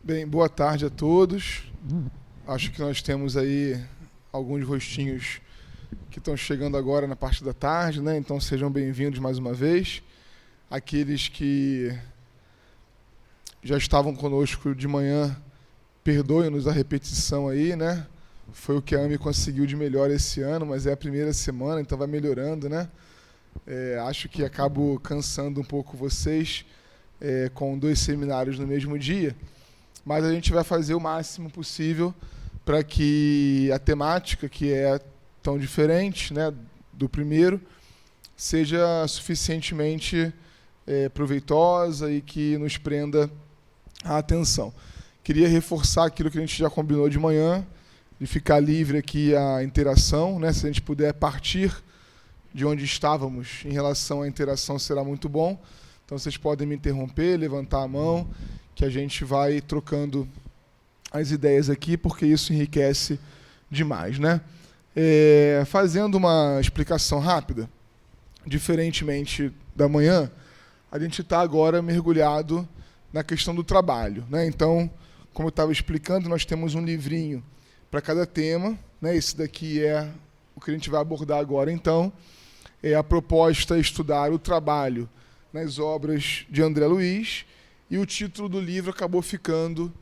Bem, boa tarde a todos. Acho que nós temos aí alguns rostinhos que estão chegando agora na parte da tarde, né? Então sejam bem-vindos mais uma vez. Aqueles que já estavam conosco de manhã, perdoem-nos a repetição aí, né? Foi o que a AME conseguiu de melhor esse ano, mas é a primeira semana, então vai melhorando, né? Acho que acabo cansando um pouco vocês com 2 seminários no mesmo dia, mas a gente vai fazer o máximo possível para que a temática, que é tão diferente, né, do primeiro, seja suficientemente proveitosa e que nos prenda a atenção. Queria reforçar aquilo que a gente já combinou de manhã, de ficar livre aqui a interação, né? Se a gente puder partir de onde estávamos em relação à interação, será muito bom. Então vocês podem me interromper, levantar a mão, que a gente vai trocando as ideias aqui, porque isso enriquece demais, né? Fazendo uma explicação rápida, diferentemente da manhã, a gente está agora mergulhado na questão do trabalho, né? Então, como eu estava explicando, nós temos um livrinho para cada tema, né? Esse daqui é o que a gente vai abordar agora. Então, a proposta é estudar o trabalho nas obras de André Luiz, e o título do livro acabou ficando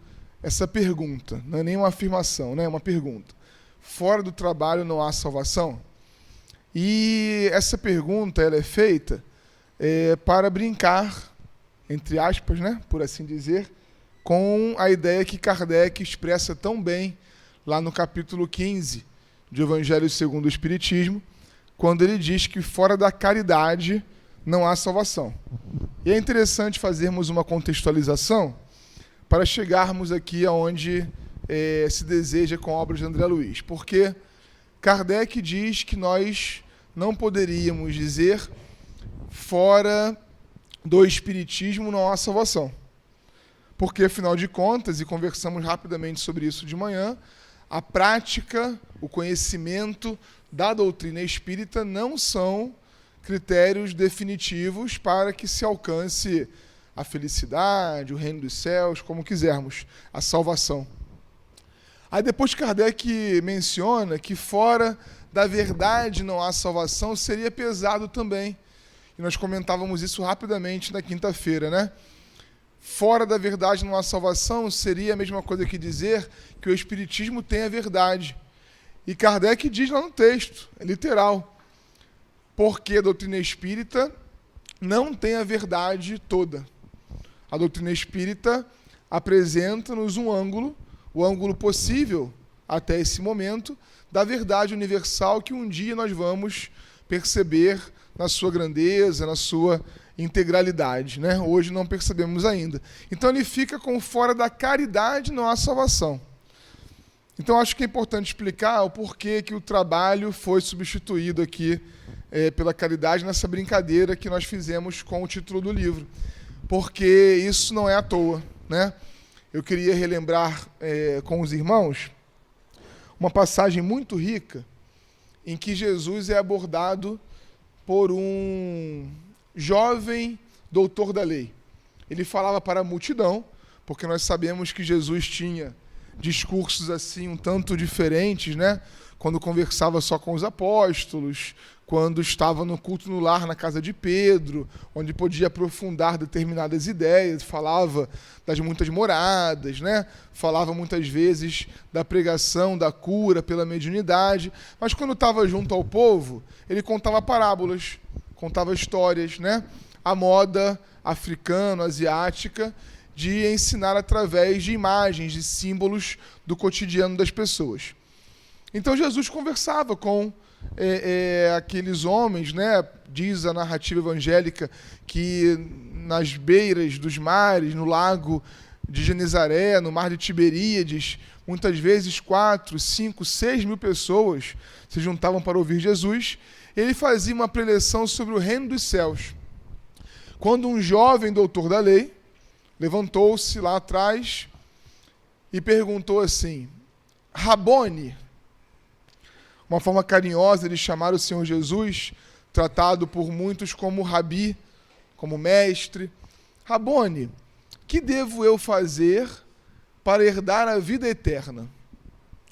essa pergunta, não é nem uma afirmação, né? É uma pergunta. Fora do trabalho não há salvação? E essa pergunta ela é feita para brincar, entre aspas, né? Por assim dizer, com a ideia que Kardec expressa tão bem lá no capítulo 15 de Evangelho segundo o Espiritismo, quando ele diz que fora da caridade não há salvação. E é interessante fazermos uma contextualização para chegarmos aqui aonde se deseja com a obra de André Luiz. Porque Kardec diz que nós não poderíamos dizer fora do Espiritismo não há salvação. Porque, afinal de contas, e conversamos rapidamente sobre isso de manhã, a prática, o conhecimento da doutrina espírita não são critérios definitivos para que se alcance a felicidade, o reino dos céus, como quisermos, a salvação. Aí depois Kardec menciona que fora da verdade não há salvação, seria pesado também. E nós comentávamos isso rapidamente na quinta-feira, né? Fora da verdade não há salvação seria a mesma coisa que dizer que o Espiritismo tem a verdade. E Kardec diz lá no texto, é literal, porque a doutrina espírita não tem a verdade toda. A doutrina espírita apresenta-nos um ângulo, o ângulo possível até esse momento, da verdade universal que um dia nós vamos perceber na sua grandeza, na sua integralidade, né? Hoje não percebemos ainda. Então ele fica com fora da caridade não há salvação. Então acho que é importante explicar o porquê que o trabalho foi substituído aqui pela caridade nessa brincadeira que nós fizemos com o título do livro. Porque isso não é à toa, né? Eu queria relembrar com os irmãos uma passagem muito rica em que Jesus é abordado por um jovem doutor da lei. Ele falava para a multidão, porque nós sabemos que Jesus tinha discursos assim um tanto diferentes, né? Quando conversava só com os apóstolos, quando estava no culto no lar na casa de Pedro, onde podia aprofundar determinadas ideias, falava das muitas moradas, né? Falava muitas vezes da pregação, da cura pela mediunidade, mas quando estava junto ao povo, ele contava parábolas, contava histórias, né? A moda africano-asiática de ensinar através de imagens, de símbolos do cotidiano das pessoas. Então Jesus conversava com aqueles homens, né? Diz a narrativa evangélica que nas beiras dos mares, no lago de Genezaré, no mar de Tiberíades, muitas vezes 4, 5, 6 mil pessoas se juntavam para ouvir Jesus. Ele fazia uma preleção sobre o reino dos céus. Quando um jovem doutor da lei levantou-se lá atrás e perguntou assim: Rabone, uma forma carinhosa de chamar o Senhor Jesus, tratado por muitos como Rabi, como mestre. Rabone, que devo eu fazer para herdar a vida eterna?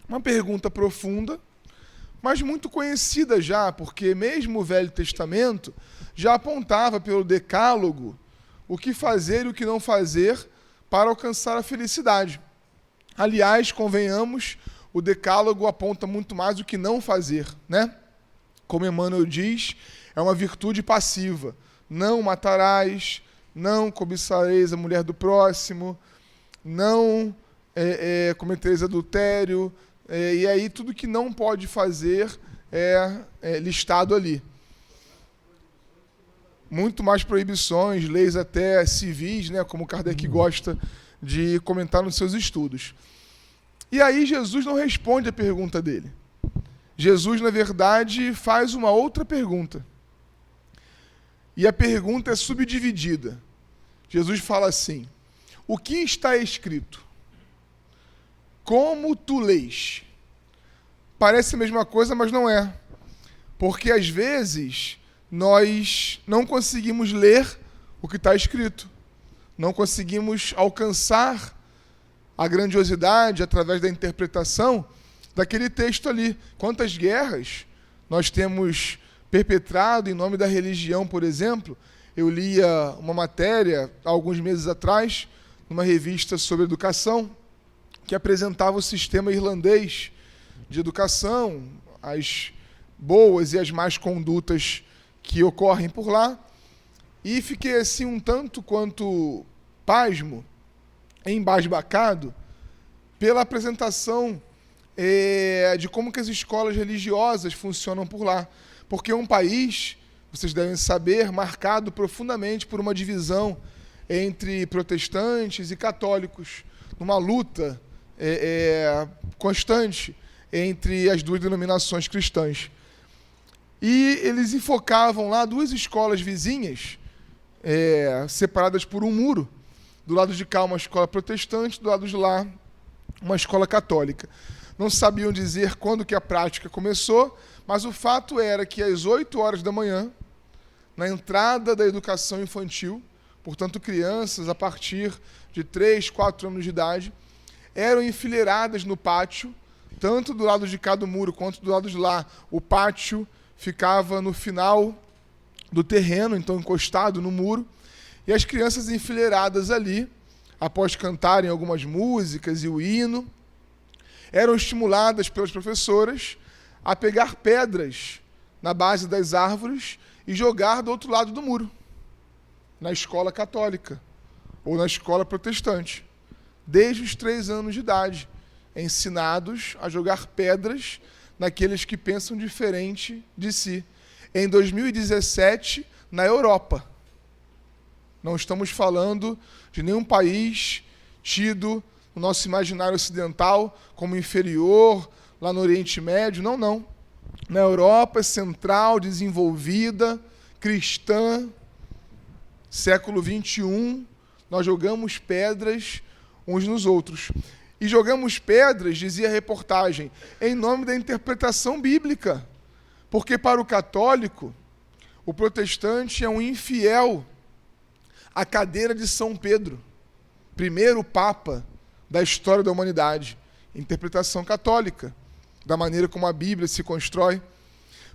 Uma pergunta profunda, mas muito conhecida já, porque mesmo o Velho Testamento já apontava pelo Decálogo o que fazer e o que não fazer para alcançar a felicidade. Aliás, convenhamos, o Decálogo aponta muito mais o que não fazer, né? Como Emmanuel diz, é uma virtude passiva. Não matarás, não cobiçareis a mulher do próximo, não cometereis adultério, e aí tudo que não pode fazer é listado ali. Muito mais proibições, leis até civis, né, como Kardec gosta de comentar nos seus estudos. E aí Jesus não responde a pergunta dele. Jesus, na verdade, faz uma outra pergunta. E a pergunta é subdividida. Jesus fala assim: o que está escrito? Como tu lês? Parece a mesma coisa, mas não é. Porque às vezes nós não conseguimos ler o que está escrito. Não conseguimos alcançar a grandiosidade através da interpretação daquele texto ali. Quantas guerras nós temos perpetrado em nome da religião, por exemplo? Eu lia uma matéria, há alguns meses atrás, numa revista sobre educação, que apresentava o sistema irlandês de educação, as boas e as más condutas que ocorrem por lá, e fiquei assim um tanto quanto pasmo, embasbacado, pela apresentação de como que as escolas religiosas funcionam por lá. Porque é um país, vocês devem saber, marcado profundamente por uma divisão entre protestantes e católicos, numa luta constante entre as duas denominações cristãs. E eles enfocavam lá duas escolas vizinhas, separadas por um muro. Do lado de cá uma escola protestante, do lado de lá uma escola católica. Não sabiam dizer quando que a prática começou, mas o fato era que às 8 horas da manhã, na entrada da educação infantil, portanto crianças a partir de 3, 4 anos de idade, eram enfileiradas no pátio, tanto do lado de cá do muro quanto do lado de lá. O pátio ficava no final do terreno, então encostado no muro, e as crianças enfileiradas ali, após cantarem algumas músicas e o hino, eram estimuladas pelas professoras a pegar pedras na base das árvores e jogar do outro lado do muro, na escola católica ou na escola protestante, desde os 3 anos de idade, ensinados a jogar pedras naqueles que pensam diferente de si. Em 2017, na Europa. Não estamos falando de nenhum país tido no nosso imaginário ocidental como inferior, lá no Oriente Médio. Não, não. Na Europa central, desenvolvida, cristã, século XXI, nós jogamos pedras uns nos outros. E jogamos pedras, dizia a reportagem, em nome da interpretação bíblica. Porque para o católico, o protestante é um infiel à cadeira de São Pedro, primeiro papa da história da humanidade. Interpretação católica, da maneira como a Bíblia se constrói.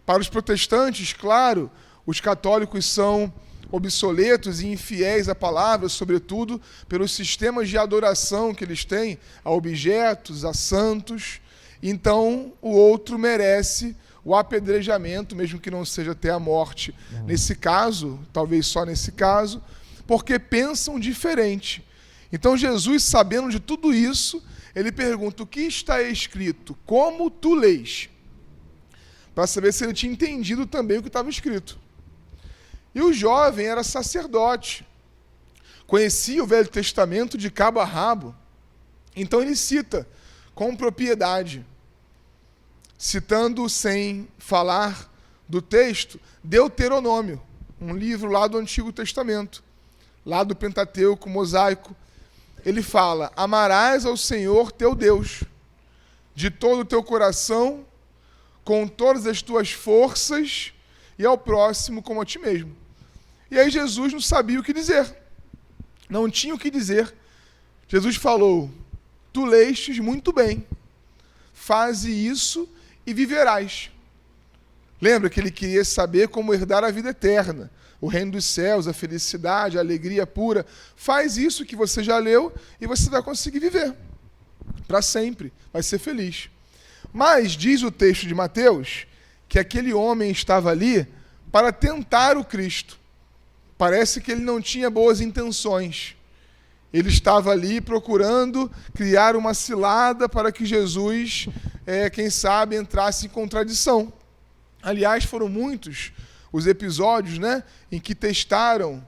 Para os protestantes, claro, os católicos são obsoletos e infiéis à palavra, sobretudo pelos sistemas de adoração que eles têm a objetos, a santos. Então, o outro merece o apedrejamento, mesmo que não seja até a morte. Nesse caso, talvez só nesse caso, porque pensam diferente. Então, Jesus, sabendo de tudo isso, ele pergunta: o que está escrito? Como tu lês? Para saber se ele tinha entendido também o que estava escrito. E o jovem era sacerdote, conhecia o Velho Testamento de cabo a rabo. Então ele cita com propriedade, citando sem falar do texto, Deuteronômio, um livro lá do Antigo Testamento, lá do Pentateuco mosaico. Ele fala: amarás ao Senhor teu Deus de todo o teu coração, com todas as tuas forças, e ao próximo como a ti mesmo. E aí Jesus não sabia o que dizer. Não tinha o que dizer. Jesus falou: tu lestes muito bem. Faze isso e viverás. Lembra que ele queria saber como herdar a vida eterna, o reino dos céus, a felicidade, a alegria pura. Faz isso que você já leu e você vai conseguir viver para sempre, vai ser feliz. Mas diz o texto de Mateus que aquele homem estava ali para tentar o Cristo. Parece que ele não tinha boas intenções. Ele estava ali procurando criar uma cilada para que Jesus, quem sabe, entrasse em contradição. Aliás, foram muitos os episódios, né, em que testaram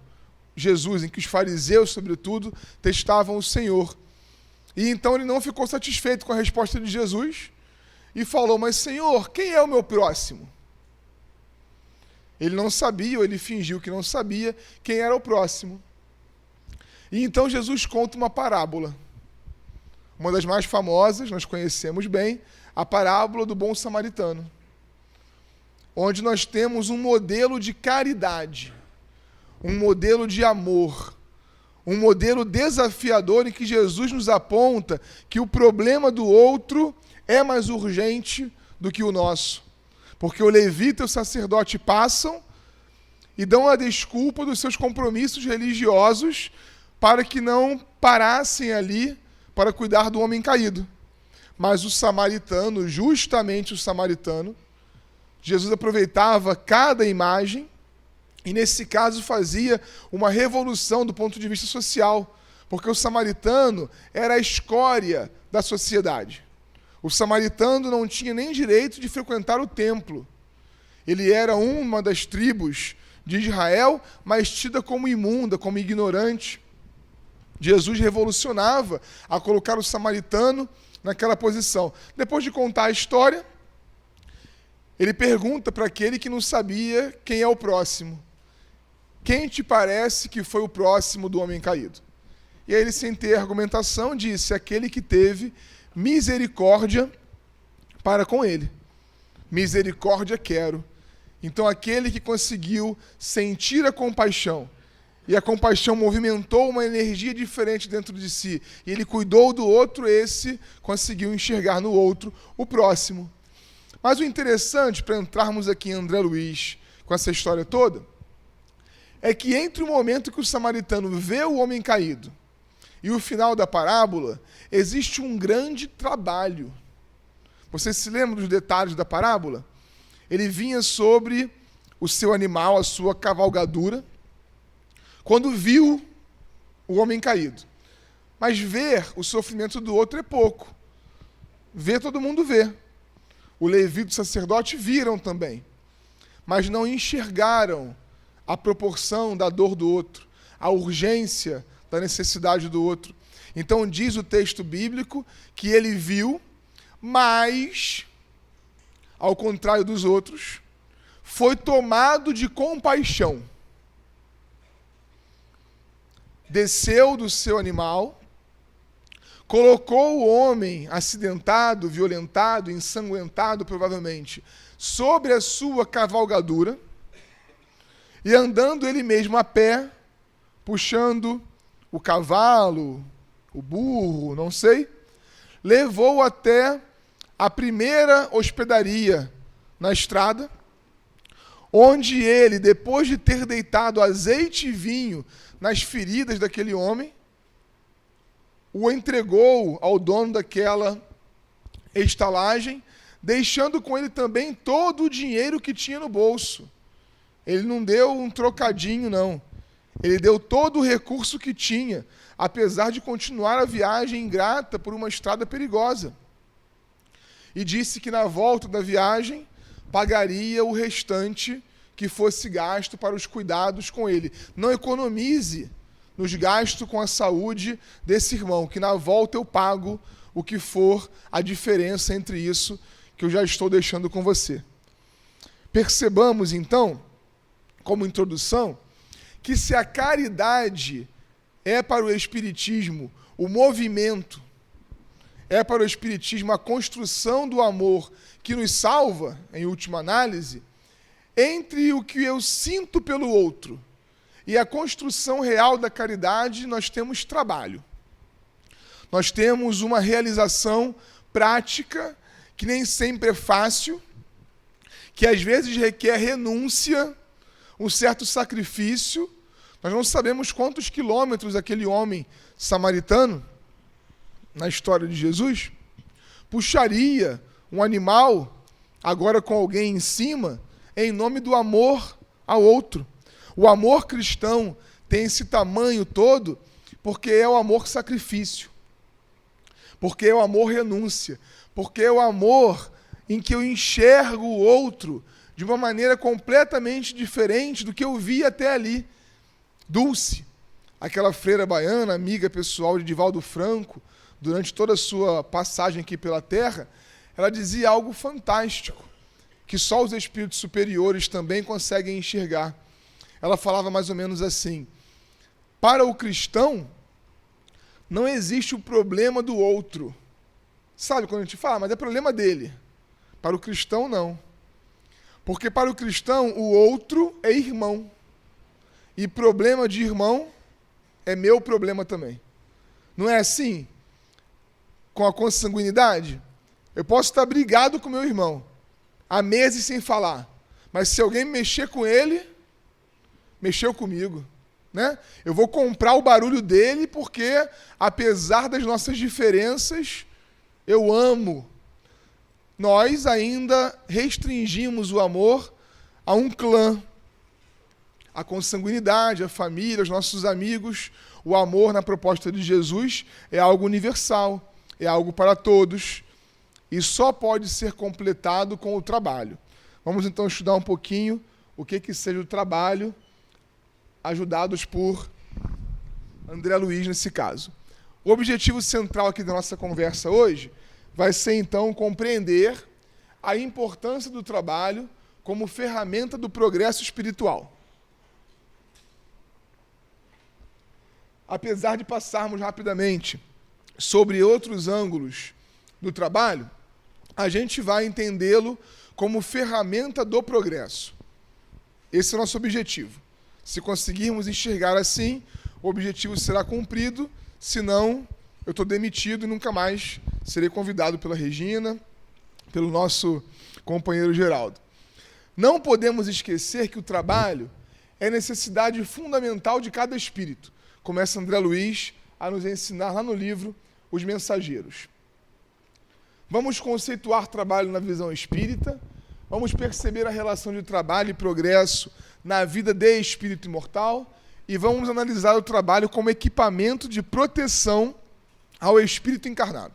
Jesus, em que os fariseus, sobretudo, testavam o Senhor. E então ele não ficou satisfeito com a resposta de Jesus e falou: mas Senhor, quem é o meu próximo? Ele não sabia, ou ele fingiu que não sabia quem era o próximo. E então Jesus conta uma parábola. Uma das mais famosas, nós conhecemos bem, a parábola do bom samaritano, onde nós temos um modelo de caridade, um modelo de amor, um modelo desafiador em que Jesus nos aponta que o problema do outro é mais urgente do que o nosso. Porque o levita e o sacerdote passam e dão a desculpa dos seus compromissos religiosos para que não parassem ali para cuidar do homem caído. Mas o samaritano, justamente o samaritano, Jesus aproveitava cada imagem e, nesse caso, fazia uma revolução do ponto de vista social, porque o samaritano era a escória da sociedade. O samaritano não tinha nem direito de frequentar o templo. Ele era uma das tribos de Israel, mas tida como imunda, como ignorante. Jesus revolucionava a colocar o samaritano naquela posição. Depois de contar a história, ele pergunta para aquele que não sabia quem é o próximo: quem te parece que foi o próximo do homem caído? E aí ele, sem ter argumentação, disse: aquele que teve misericórdia para com ele. Misericórdia quero. Então aquele que conseguiu sentir a compaixão, e a compaixão movimentou uma energia diferente dentro de si, e ele cuidou do outro, esse conseguiu enxergar no outro o próximo. Mas o interessante, para entrarmos aqui em André Luiz com essa história toda, é que entre o momento que o samaritano vê o homem caído e o final da parábola, existe um grande trabalho. Vocês se lembram dos detalhes da parábola? Ele vinha sobre o seu animal, a sua cavalgadura, quando viu o homem caído. Mas ver o sofrimento do outro é pouco. Ver, todo mundo vê. O levita e o sacerdote viram também, mas não enxergaram a proporção da dor do outro, a urgência da necessidade do outro. Então diz o texto bíblico que ele viu, mas, ao contrário dos outros, foi tomado de compaixão. Desceu do seu animal, colocou o homem acidentado, violentado, ensanguentado provavelmente, sobre a sua cavalgadura, e andando ele mesmo a pé, puxando o cavalo, o burro, não sei, levou até a primeira hospedaria na estrada, onde ele, depois de ter deitado azeite e vinho nas feridas daquele homem, o entregou ao dono daquela estalagem, deixando com ele também todo o dinheiro que tinha no bolso. Ele não deu um trocadinho, não. Ele deu todo o recurso que tinha, apesar de continuar a viagem ingrata por uma estrada perigosa. E disse que na volta da viagem pagaria o restante que fosse gasto para os cuidados com ele. Não economize nos gastos com a saúde desse irmão, que na volta eu pago o que for a diferença entre isso que eu já estou deixando com você. Percebamos, então, como introdução, que se a caridade é para o Espiritismo o movimento, é para o Espiritismo a construção do amor que nos salva, em última análise, entre o que eu sinto pelo outro e a construção real da caridade, nós temos trabalho. Nós temos uma realização prática que nem sempre é fácil, que às vezes requer renúncia, um certo sacrifício. Nós não sabemos quantos quilômetros aquele homem samaritano, na história de Jesus, puxaria um animal, agora com alguém em cima, em nome do amor ao outro. O amor cristão tem esse tamanho todo porque é o amor sacrifício, porque é o amor renúncia, porque é o amor em que eu enxergo o outro de uma maneira completamente diferente do que eu vi até ali. Dulce, aquela freira baiana, amiga pessoal de Divaldo Franco, durante toda a sua passagem aqui pela Terra, ela dizia algo fantástico, que só os espíritos superiores também conseguem enxergar. Ela falava mais ou menos assim: para o cristão, não existe o problema do outro. Sabe quando a gente fala, mas é problema dele. Para o cristão, não. Porque para o cristão, o outro é irmão. E problema de irmão é meu problema também. Não é assim? Com a consanguinidade? Eu posso estar brigado com meu irmão, há meses sem falar. Mas se alguém mexer com ele, mexeu comigo. Né? Eu vou comprar o barulho dele porque, apesar das nossas diferenças, eu amo. Nós ainda restringimos o amor a um clã, a consanguinidade, a família, os nossos amigos. O amor na proposta de Jesus é algo universal, é algo para todos e só pode ser completado com o trabalho. Vamos então estudar um pouquinho o que seja o trabalho, ajudados por André Luiz nesse caso. O objetivo central aqui da nossa conversa hoje vai ser então compreender a importância do trabalho como ferramenta do progresso espiritual. Apesar de passarmos rapidamente sobre outros ângulos do trabalho, a gente vai entendê-lo como ferramenta do progresso. Esse é o nosso objetivo. Se conseguirmos enxergar assim, o objetivo será cumprido, senão eu estou demitido e nunca mais serei convidado pela Regina, pelo nosso companheiro Geraldo. Não podemos esquecer que o trabalho é necessidade fundamental de cada espírito. Começa André Luiz a nos ensinar lá no livro Os Mensageiros. Vamos conceituar trabalho na visão espírita, vamos perceber a relação de trabalho e progresso na vida de espírito imortal e vamos analisar o trabalho como equipamento de proteção ao espírito encarnado.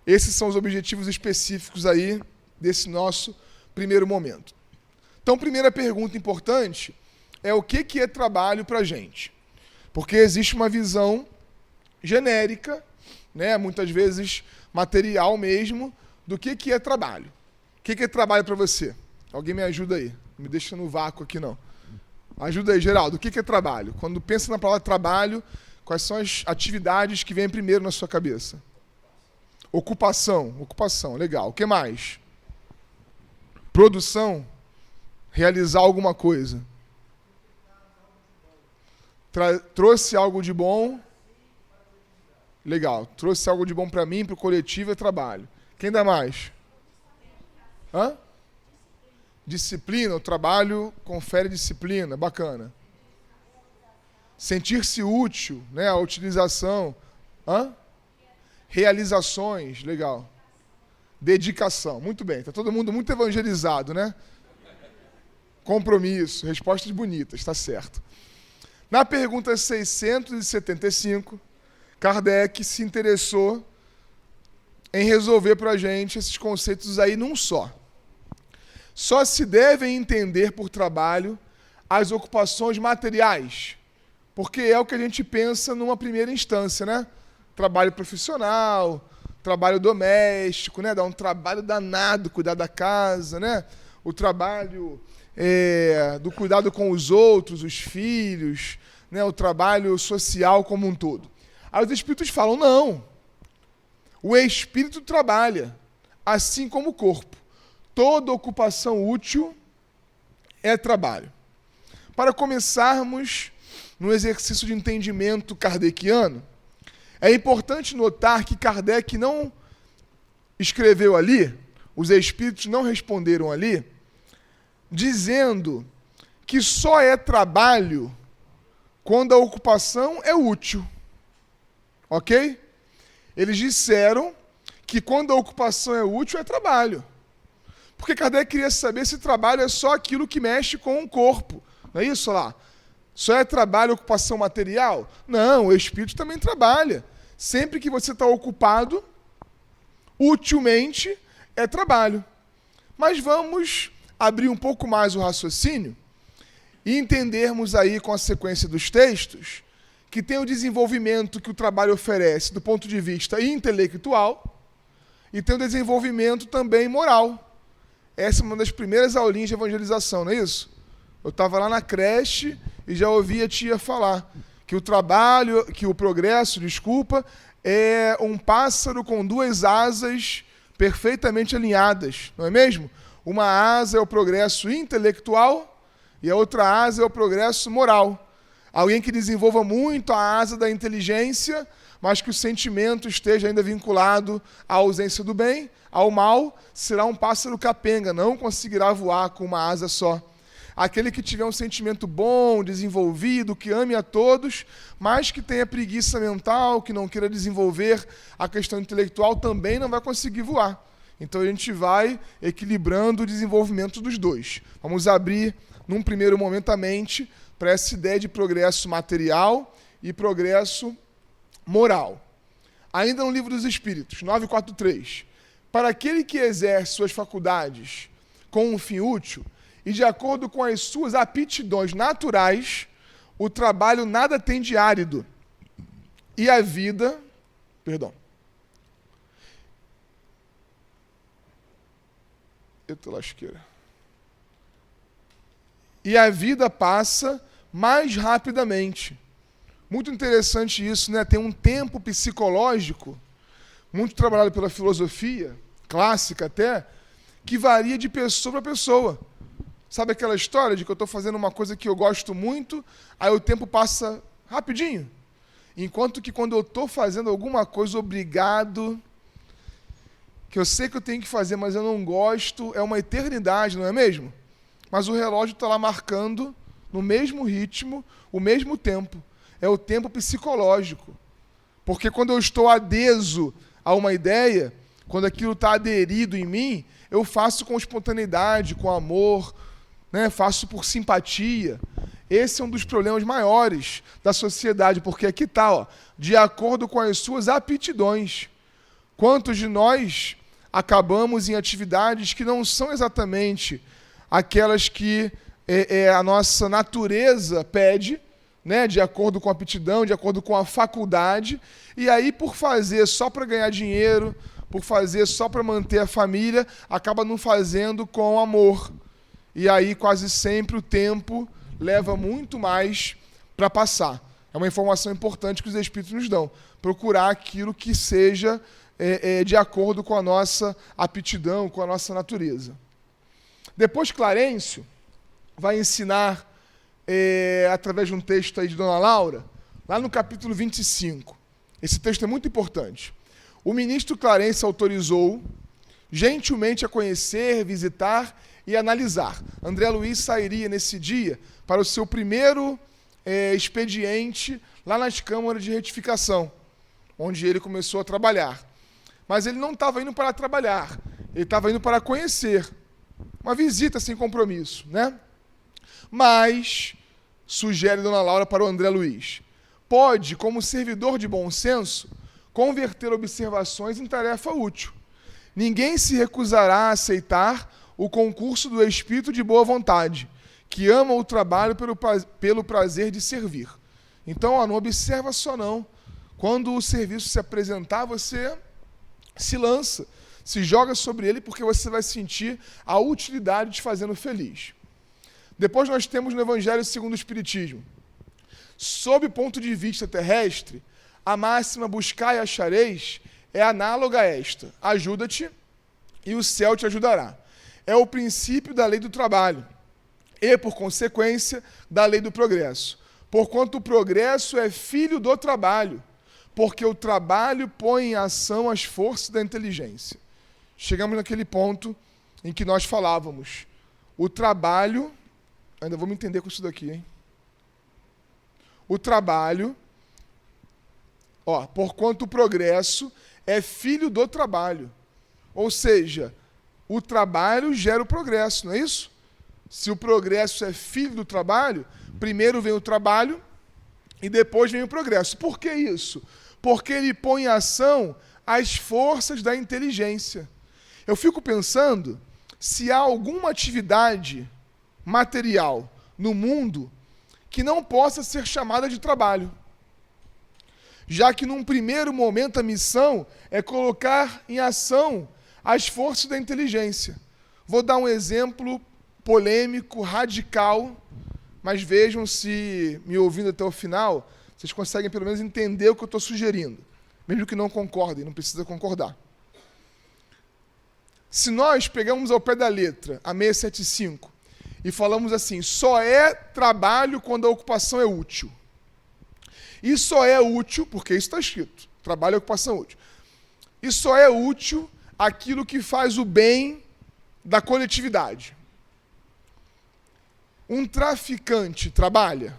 Esses são os objetivos específicos aí desse nosso primeiro momento. Então, primeira pergunta importante é o que é trabalho para a gente? Porque existe uma visão genérica, né, muitas vezes material mesmo, do que é trabalho. O que é trabalho para você? Alguém me ajuda aí. Não me deixa no vácuo aqui, não. Ajuda aí, Geraldo. O que é trabalho? Quando pensa na palavra trabalho, quais são as atividades que vêm primeiro na sua cabeça? Ocupação. Ocupação, legal. O que mais? Produção. Realizar alguma coisa. Trouxe algo de bom. Legal. Trouxe algo de bom para mim, para o coletivo, é trabalho. Quem dá mais? Hã? Disciplina. O trabalho confere disciplina. Bacana. Sentir-se útil, né? A utilização. Hã? Realizações. Legal. Dedicação. Muito bem. Está todo mundo muito evangelizado, né? Compromisso. Respostas bonitas. Está certo. Na pergunta 675, Kardec se interessou em resolver para a gente esses conceitos aí num só. Só se devem entender por trabalho as ocupações materiais, porque é o que a gente pensa numa primeira instância, né? Trabalho profissional, trabalho doméstico, né? Dá um trabalho danado cuidar da casa, né? O trabalho do cuidado com os outros, os filhos, né? O trabalho social como um todo. Aí os espíritos falam, não, o espírito trabalha, assim como o corpo. Toda ocupação útil é trabalho. Para começarmos no exercício de entendimento kardeciano, É importante notar que Kardec não escreveu ali, os espíritos não responderam ali, dizendo que só é trabalho quando a ocupação é útil. Ok? Eles disseram que quando a ocupação é útil, é trabalho. Porque Kardec queria saber se trabalho é só aquilo que mexe com o corpo. Não é isso lá? Só é trabalho ocupação material? Não, o espírito também trabalha. Sempre que você está ocupado, utilmente, é trabalho. Mas vamos abrir um pouco mais o raciocínio e entendermos aí com a sequência dos textos que tem o desenvolvimento que o trabalho oferece do ponto de vista intelectual e tem o desenvolvimento também moral. Essa é uma das primeiras aulinhas de evangelização, não é isso? Eu estava lá na creche e já ouvi a tia falar que o progresso, é um pássaro com duas asas perfeitamente alinhadas, não é mesmo? Uma asa é o progresso intelectual e a outra asa é o progresso moral. Alguém que desenvolva muito a asa da inteligência, mas que o sentimento esteja ainda vinculado à ausência do bem, ao mal, será um pássaro capenga, não conseguirá voar com uma asa só. Aquele que tiver um sentimento bom, desenvolvido, que ame a todos, mas que tenha preguiça mental, que não queira desenvolver a questão intelectual, também não vai conseguir voar. Então a gente vai equilibrando o desenvolvimento dos dois. Vamos abrir, num primeiro momento, a mente para essa ideia de progresso material e progresso moral. Ainda no Livro dos Espíritos, 943. Para aquele que exerce suas faculdades com um fim útil e de acordo com as suas aptidões naturais, o trabalho nada tem de árido. E a vida... Eita lasqueira. E a vida passa mais rapidamente. Muito interessante isso, né? Tem um tempo psicológico, muito trabalhado pela filosofia, clássica até, que varia de pessoa para pessoa. Sabe aquela história de que eu estou fazendo uma coisa que eu gosto muito, aí o tempo passa rapidinho? Enquanto que quando eu estou fazendo alguma coisa obrigado, que eu sei que eu tenho que fazer, mas eu não gosto, é uma eternidade, não é mesmo? Mas o relógio está lá marcando, no mesmo ritmo, o mesmo tempo. É o tempo psicológico. Porque quando eu estou adheso a uma ideia, quando aquilo está aderido em mim, eu faço com espontaneidade, com amor, né? Faço por simpatia. Esse é um dos problemas maiores da sociedade, porque aqui está, de acordo com as suas aptidões. Quantos de nós acabamos em atividades que não são exatamente aquelas que a nossa natureza pede, né, de acordo com a aptidão, de acordo com a faculdade, e aí por fazer só para ganhar dinheiro, por fazer só para manter a família, acaba não fazendo com amor. E aí quase sempre o tempo leva muito mais para passar. É uma informação importante que os Espíritos nos dão. Procurar aquilo que seja de acordo com a nossa aptidão, com a nossa natureza. Depois Clarencio vai ensinar, através de um texto aí de Dona Laura, lá no capítulo 25. Esse texto é muito importante. O ministro Clarencio autorizou gentilmente a conhecer, visitar e analisar. André Luiz sairia nesse dia para o seu primeiro expediente lá nas câmaras de retificação, onde ele começou a trabalhar. Mas ele não estava indo para trabalhar, ele estava indo para conhecer. Uma visita sem compromisso, né? Mas, sugere Dona Laura para o André Luiz, pode, como servidor de bom senso, converter observações em tarefa útil. Ninguém se recusará a aceitar o concurso do espírito de boa vontade, que ama o trabalho pelo prazer de servir. Então, não observa só não. Quando o serviço se apresentar, você se lança, se joga sobre ele, porque você vai sentir a utilidade de fazê-lo feliz. Depois nós temos no Evangelho segundo o Espiritismo. Sob o ponto de vista terrestre, a máxima buscai e achareis é análoga a esta: ajuda-te e o céu te ajudará. É o princípio da lei do trabalho e, por consequência, da lei do progresso. Porquanto o progresso é filho do trabalho, porque o trabalho põe em ação as forças da inteligência. Chegamos naquele ponto em que nós falávamos, o trabalho, ainda vou me entender com isso daqui, hein? O trabalho, porquanto o progresso é filho do trabalho. Ou seja, o trabalho gera o progresso, não é isso? Se o progresso é filho do trabalho, primeiro vem o trabalho e depois vem o progresso. Por que isso? Porque ele põe em ação as forças da inteligência. Eu fico pensando se há alguma atividade material no mundo que não possa ser chamada de trabalho. Já que num primeiro momento a missão é colocar em ação as forças da inteligência. Vou dar um exemplo polêmico, radical, mas vejam se, me ouvindo até o final, vocês conseguem pelo menos entender o que eu estou sugerindo. Mesmo que não concordem, não precisa concordar. Se nós pegamos ao pé da letra a 675 e falamos assim, só é trabalho quando a ocupação é útil. E só é útil, porque isso está escrito, trabalho é ocupação útil. E só é útil aquilo que faz o bem da coletividade. Um traficante trabalha?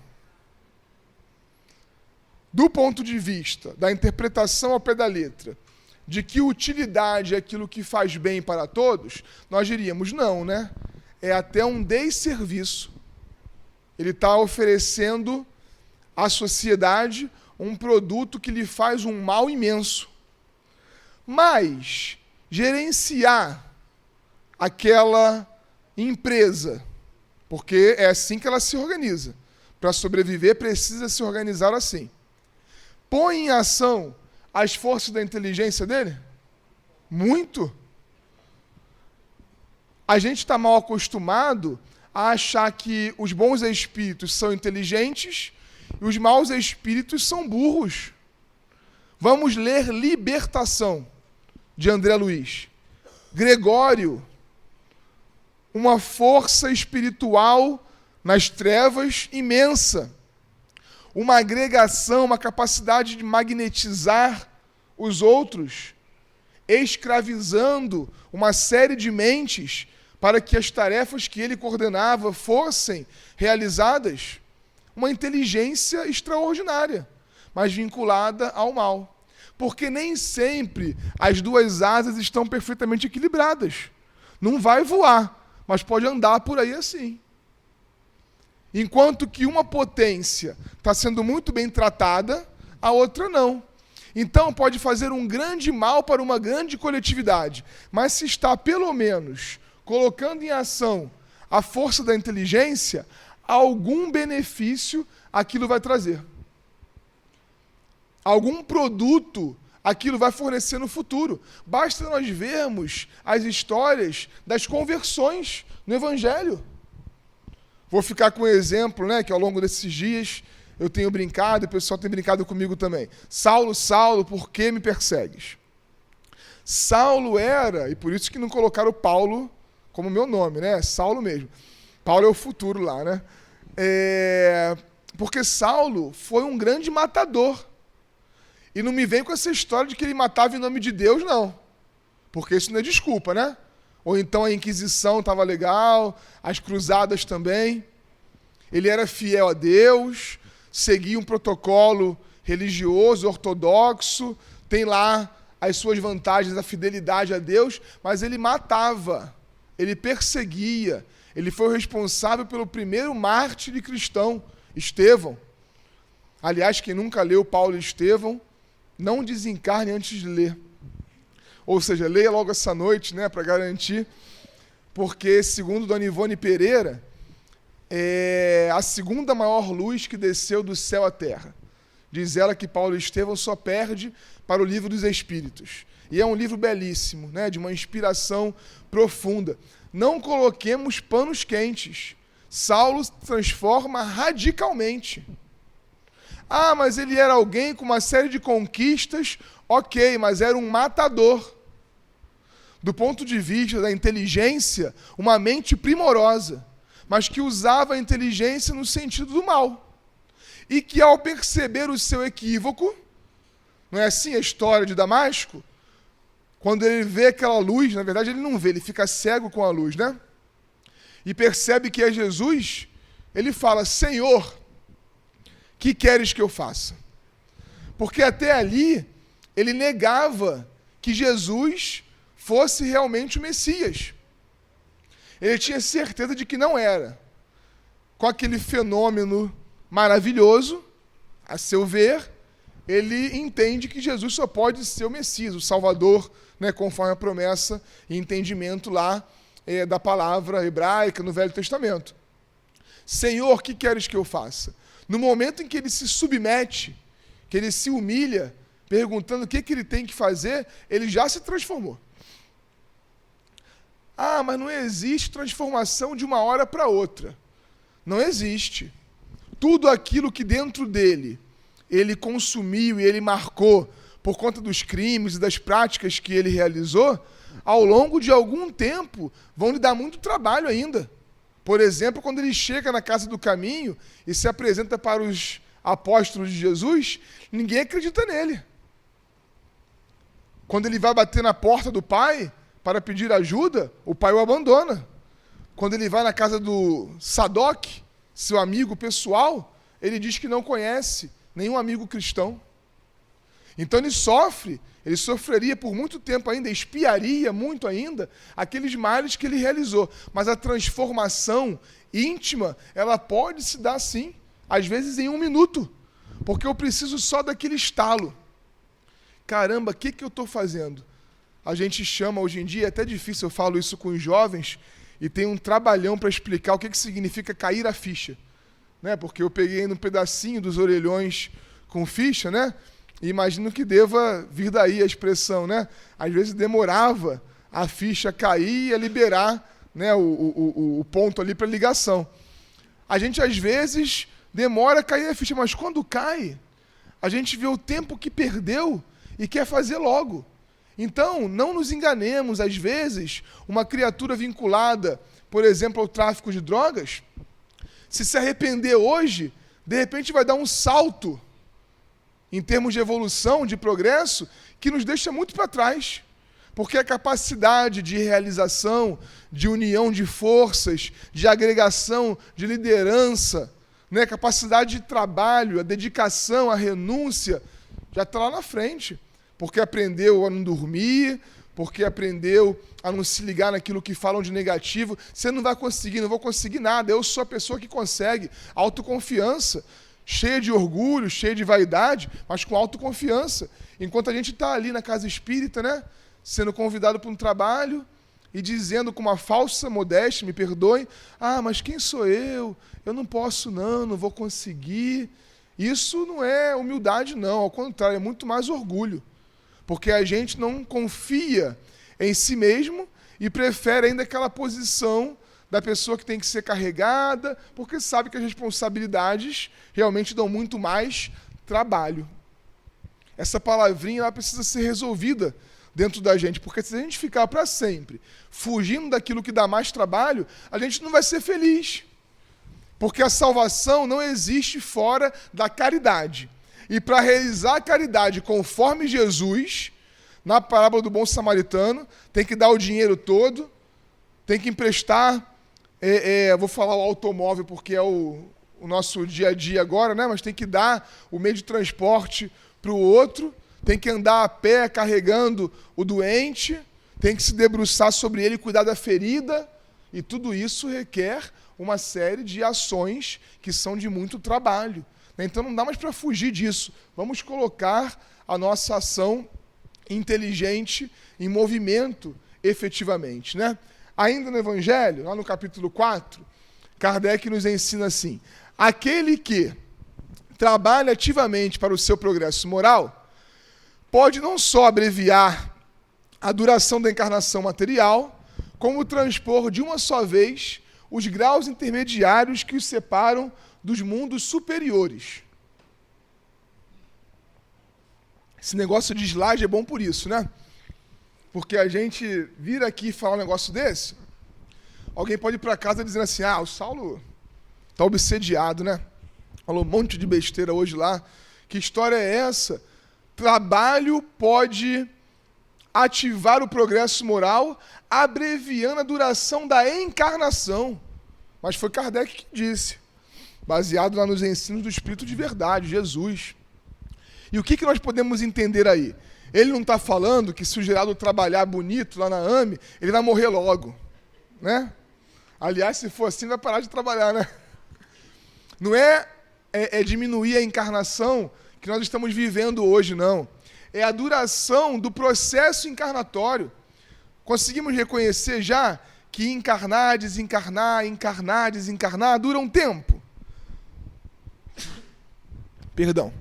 Do ponto de vista da interpretação ao pé da letra, de que utilidade é aquilo que faz bem para todos, nós diríamos não, né? É até um desserviço. Ele está oferecendo à sociedade um produto que lhe faz um mal imenso. Mas gerenciar aquela empresa, porque é assim que ela se organiza. Para sobreviver, precisa se organizar assim. Põe em ação as forças da inteligência dele? Muito. A gente está mal acostumado a achar que os bons espíritos são inteligentes e os maus espíritos são burros. Vamos ler Libertação, de André Luiz. Gregório, uma força espiritual nas trevas imensa. Uma agregação, uma capacidade de magnetizar os outros, escravizando uma série de mentes para que as tarefas que ele coordenava fossem realizadas. Uma inteligência extraordinária, mas vinculada ao mal. Porque nem sempre as duas asas estão perfeitamente equilibradas. Não vai voar, mas pode andar por aí assim. Enquanto que uma potência está sendo muito bem tratada, a outra não. Então pode fazer um grande mal para uma grande coletividade, mas se está, pelo menos, colocando em ação a força da inteligência, algum benefício aquilo vai trazer. Algum produto aquilo vai fornecer no futuro. Basta nós vermos as histórias das conversões no Evangelho. Vou ficar com um exemplo, que ao longo desses dias eu tenho brincado, e o pessoal tem brincado comigo também. Saulo, Saulo, por que me persegues? Saulo era, e por isso que não colocaram Paulo como meu nome, Saulo mesmo. Paulo é o futuro lá, porque Saulo foi um grande matador. E não me vem com essa história de que ele matava em nome de Deus, não. Porque isso não é desculpa, Ou então a Inquisição estava legal, as cruzadas também. Ele era fiel a Deus, seguia um protocolo religioso, ortodoxo, tem lá as suas vantagens, a fidelidade a Deus, mas ele matava, ele perseguia. Ele foi o responsável pelo primeiro mártir cristão, Estevão. Aliás, quem nunca leu Paulo e Estevão, não desencarne antes de ler. Ou seja, leia logo essa noite, para garantir, porque, segundo Dona Ivone Pereira, é a segunda maior luz que desceu do céu à terra. Diz ela que Paulo e Estevão só perde para o Livro dos Espíritos. E é um livro belíssimo, de uma inspiração profunda. Não coloquemos panos quentes. Saulo se transforma radicalmente. Ah, mas ele era alguém com uma série de conquistas, ok, mas era um matador. Do ponto de vista da inteligência, uma mente primorosa, mas que usava a inteligência no sentido do mal. E que ao perceber o seu equívoco, Não é assim a história de Damasco? Quando ele vê aquela luz, na verdade ele não vê, ele fica cego com a luz, né? E percebe que é Jesus, ele fala: Senhor, que queres que eu faça? Porque até ali ele negava que Jesus fosse realmente o Messias. Ele tinha certeza de que não era. Com aquele fenômeno maravilhoso, a seu ver, ele entende que Jesus só pode ser o Messias, o Salvador, né, conforme a promessa e entendimento lá da palavra hebraica no Velho Testamento. Senhor, que queres que eu faça? No momento em que ele se submete, que ele se humilha, perguntando o que ele tem que fazer, ele já se transformou. Ah, mas não existe transformação de uma hora para outra. Não existe. Tudo aquilo que dentro dele ele consumiu e ele marcou por conta dos crimes e das práticas que ele realizou, ao longo de algum tempo vão lhe dar muito trabalho ainda. Por exemplo, quando ele chega na casa do caminho e se apresenta para os apóstolos de Jesus, ninguém acredita nele. Quando ele vai bater na porta do pai para pedir ajuda, o pai o abandona. Quando ele vai na casa do Sadoc, seu amigo pessoal, ele diz que não conhece nenhum amigo cristão. Então ele sofreria por muito tempo ainda, expiaria muito ainda aqueles males que ele realizou. Mas a transformação íntima, ela pode se dar sim, às vezes em 1 minuto, porque eu preciso só daquele estalo. Caramba, o que eu estou fazendo? A gente chama hoje em dia, é até difícil, eu falo isso com os jovens, e tem um trabalhão para explicar o que significa cair a ficha. Né? Porque eu peguei um pedacinho dos orelhões com ficha, né? E imagino que deva vir daí a expressão, né? Às vezes demorava a ficha cair e a liberar, né, o ponto ali para ligação. A gente, às vezes, demora a cair a ficha, mas quando cai, a gente vê o tempo que perdeu e quer fazer logo. Então, não nos enganemos. Às vezes, uma criatura vinculada, por exemplo, ao tráfico de drogas, se arrepender hoje, de repente vai dar um salto em termos de evolução, de progresso, que nos deixa muito para trás. Porque a capacidade de realização, de união de forças, de agregação, de liderança, né, a capacidade de trabalho, a dedicação, a renúncia, já está lá na frente. Porque aprendeu a não dormir, porque aprendeu a não se ligar naquilo que falam de negativo. Você não vai conseguir, não vou conseguir nada, eu sou a pessoa que consegue. Autoconfiança, cheia de orgulho, cheia de vaidade, mas com autoconfiança. Enquanto a gente está ali na casa espírita, né, sendo convidado para um trabalho e dizendo com uma falsa modéstia, me perdoem, mas quem sou eu? Eu não posso não vou conseguir. Isso não é humildade não, ao contrário, é muito mais orgulho. Porque a gente não confia em si mesmo e prefere ainda aquela posição da pessoa que tem que ser carregada, porque sabe que as responsabilidades realmente dão muito mais trabalho. Essa palavrinha ela precisa ser resolvida dentro da gente, porque se a gente ficar para sempre fugindo daquilo que dá mais trabalho, a gente não vai ser feliz. Porque a salvação não existe fora da caridade. E para realizar a caridade conforme Jesus, na parábola do bom samaritano, tem que dar o dinheiro todo, tem que emprestar, vou falar o automóvel porque é o nosso dia a dia agora, né? Mas tem que dar o meio de transporte para o outro, tem que andar a pé carregando o doente, tem que se debruçar sobre ele, cuidar da ferida, e tudo isso requer uma série de ações que são de muito trabalho. Então não dá mais para fugir disso. Vamos colocar a nossa ação inteligente em movimento efetivamente, né? Ainda no Evangelho, lá no capítulo 4, Kardec nos ensina assim: aquele que trabalha ativamente para o seu progresso moral pode não só abreviar a duração da encarnação material, como transpor de uma só vez os graus intermediários que os separam dos mundos superiores. Esse negócio de slide é bom por isso, né? Porque a gente vir aqui e falar um negócio desse, alguém pode ir para casa dizendo assim, o Saulo está obsediado, né? Falou um monte de besteira hoje lá. Que história é essa? trabalho pode ativar o progresso moral, abreviando a duração da encarnação. Mas foi Kardec que disse, baseado lá nos ensinos do Espírito de verdade, Jesus. E o que nós podemos entender aí? Ele não está falando que se o Geraldo trabalhar bonito lá na AME, ele vai morrer logo, né? Aliás, se for assim, vai parar de trabalhar, né? Não é diminuir a encarnação que nós estamos vivendo hoje, não. É a duração do processo encarnatório. Conseguimos reconhecer já que encarnar, desencarnar, encarnar, desencarnar dura um tempo. Perdão.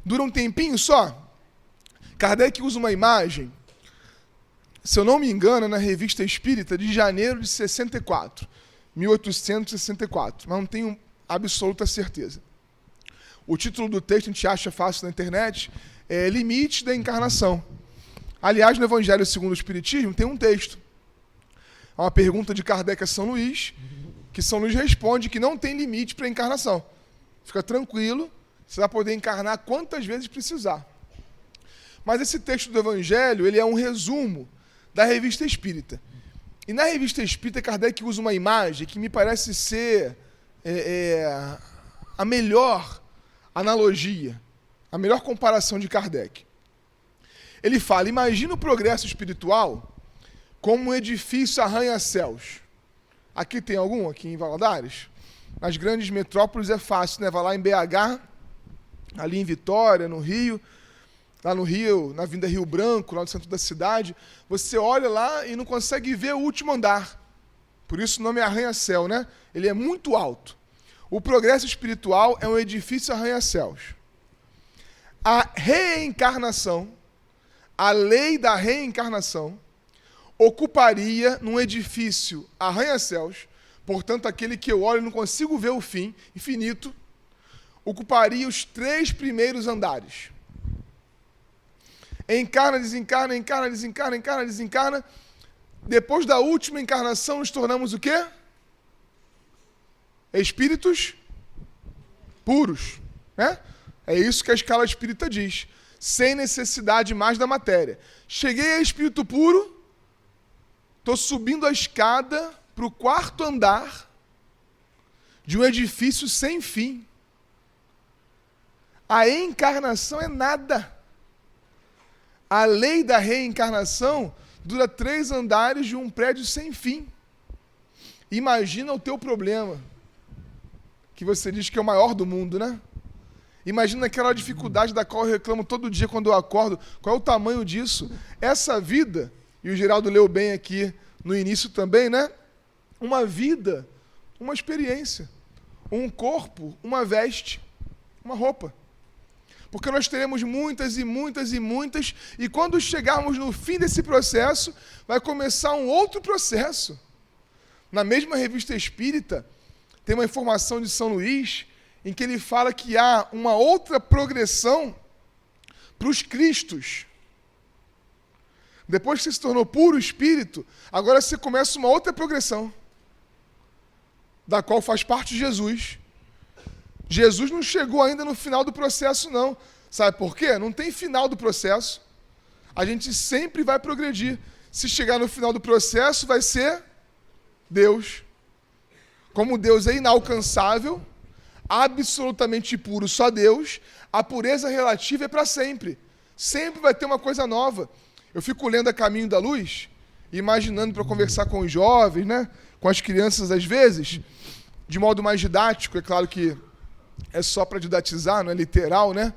Dura um tempinho só. Kardec usa uma imagem, se eu não me engano, na Revista Espírita de janeiro de 64, 1864, mas não tenho absoluta certeza. O título do texto a gente acha fácil na internet, é Limite da Encarnação. Aliás, no Evangelho segundo o Espiritismo tem um texto. Há uma pergunta de Kardec a São Luís, que São Luís responde que não tem limite para a encarnação. Fica tranquilo, você vai poder encarnar quantas vezes precisar. Mas esse texto do Evangelho, ele é um resumo da Revista Espírita. E na Revista Espírita, Kardec usa uma imagem que me parece ser a melhor analogia, a melhor comparação de Kardec. Ele fala, imagina o progresso espiritual como um edifício arranha-céus. Aqui tem algum? Aqui em Valadares? Nas grandes metrópoles é fácil, né? Vai lá em BH, ali em Vitória, no Rio, lá no Rio, na Avenida Rio Branco, lá no centro da cidade, você olha lá e não consegue ver o último andar. Por isso o nome é arranha-céu, né? Ele é muito alto. O progresso espiritual é um edifício arranha-céus. A reencarnação, a lei da reencarnação, ocuparia num edifício arranha-céus, portanto, aquele que eu olho e não consigo ver o fim, infinito, ocuparia os 3 primeiros andares. Encarna, desencarna, encarna, desencarna, encarna, desencarna. Depois da última encarnação, nos tornamos o quê? Espíritos puros, né? É isso que a escala espírita diz. Sem necessidade mais da matéria. Cheguei a espírito puro, estou subindo a escada para o 4º andar de um edifício sem fim. A encarnação é nada. A lei da reencarnação dura 3 andares de um prédio sem fim. Imagina o teu problema, que você diz que é o maior do mundo, né? Imagina aquela dificuldade da qual eu reclamo todo dia quando eu acordo. Qual é o tamanho disso? Essa vida, e o Geraldo leu bem aqui no início também, né? Uma vida, uma experiência. Um corpo, uma veste, uma roupa. Porque nós teremos muitas e muitas e muitas, e quando chegarmos no fim desse processo, vai começar um outro processo. Na mesma Revista Espírita, tem uma informação de São Luís, em que ele fala que há uma outra progressão para os Cristos. Depois que você se tornou puro espírito, agora você começa uma outra progressão, da qual faz parte Jesus. Jesus não chegou ainda no final do processo, não. Sabe por quê? Não tem final do processo. A gente sempre vai progredir. Se chegar no final do processo, vai ser Deus. Como Deus é inalcançável, absolutamente puro, só Deus, a pureza relativa é para sempre. Sempre vai ter uma coisa nova. Eu fico lendo A Caminho da Luz, imaginando para conversar com os jovens, né? Com as crianças às vezes, de modo mais didático, é claro que é só para didatizar, não é literal, né?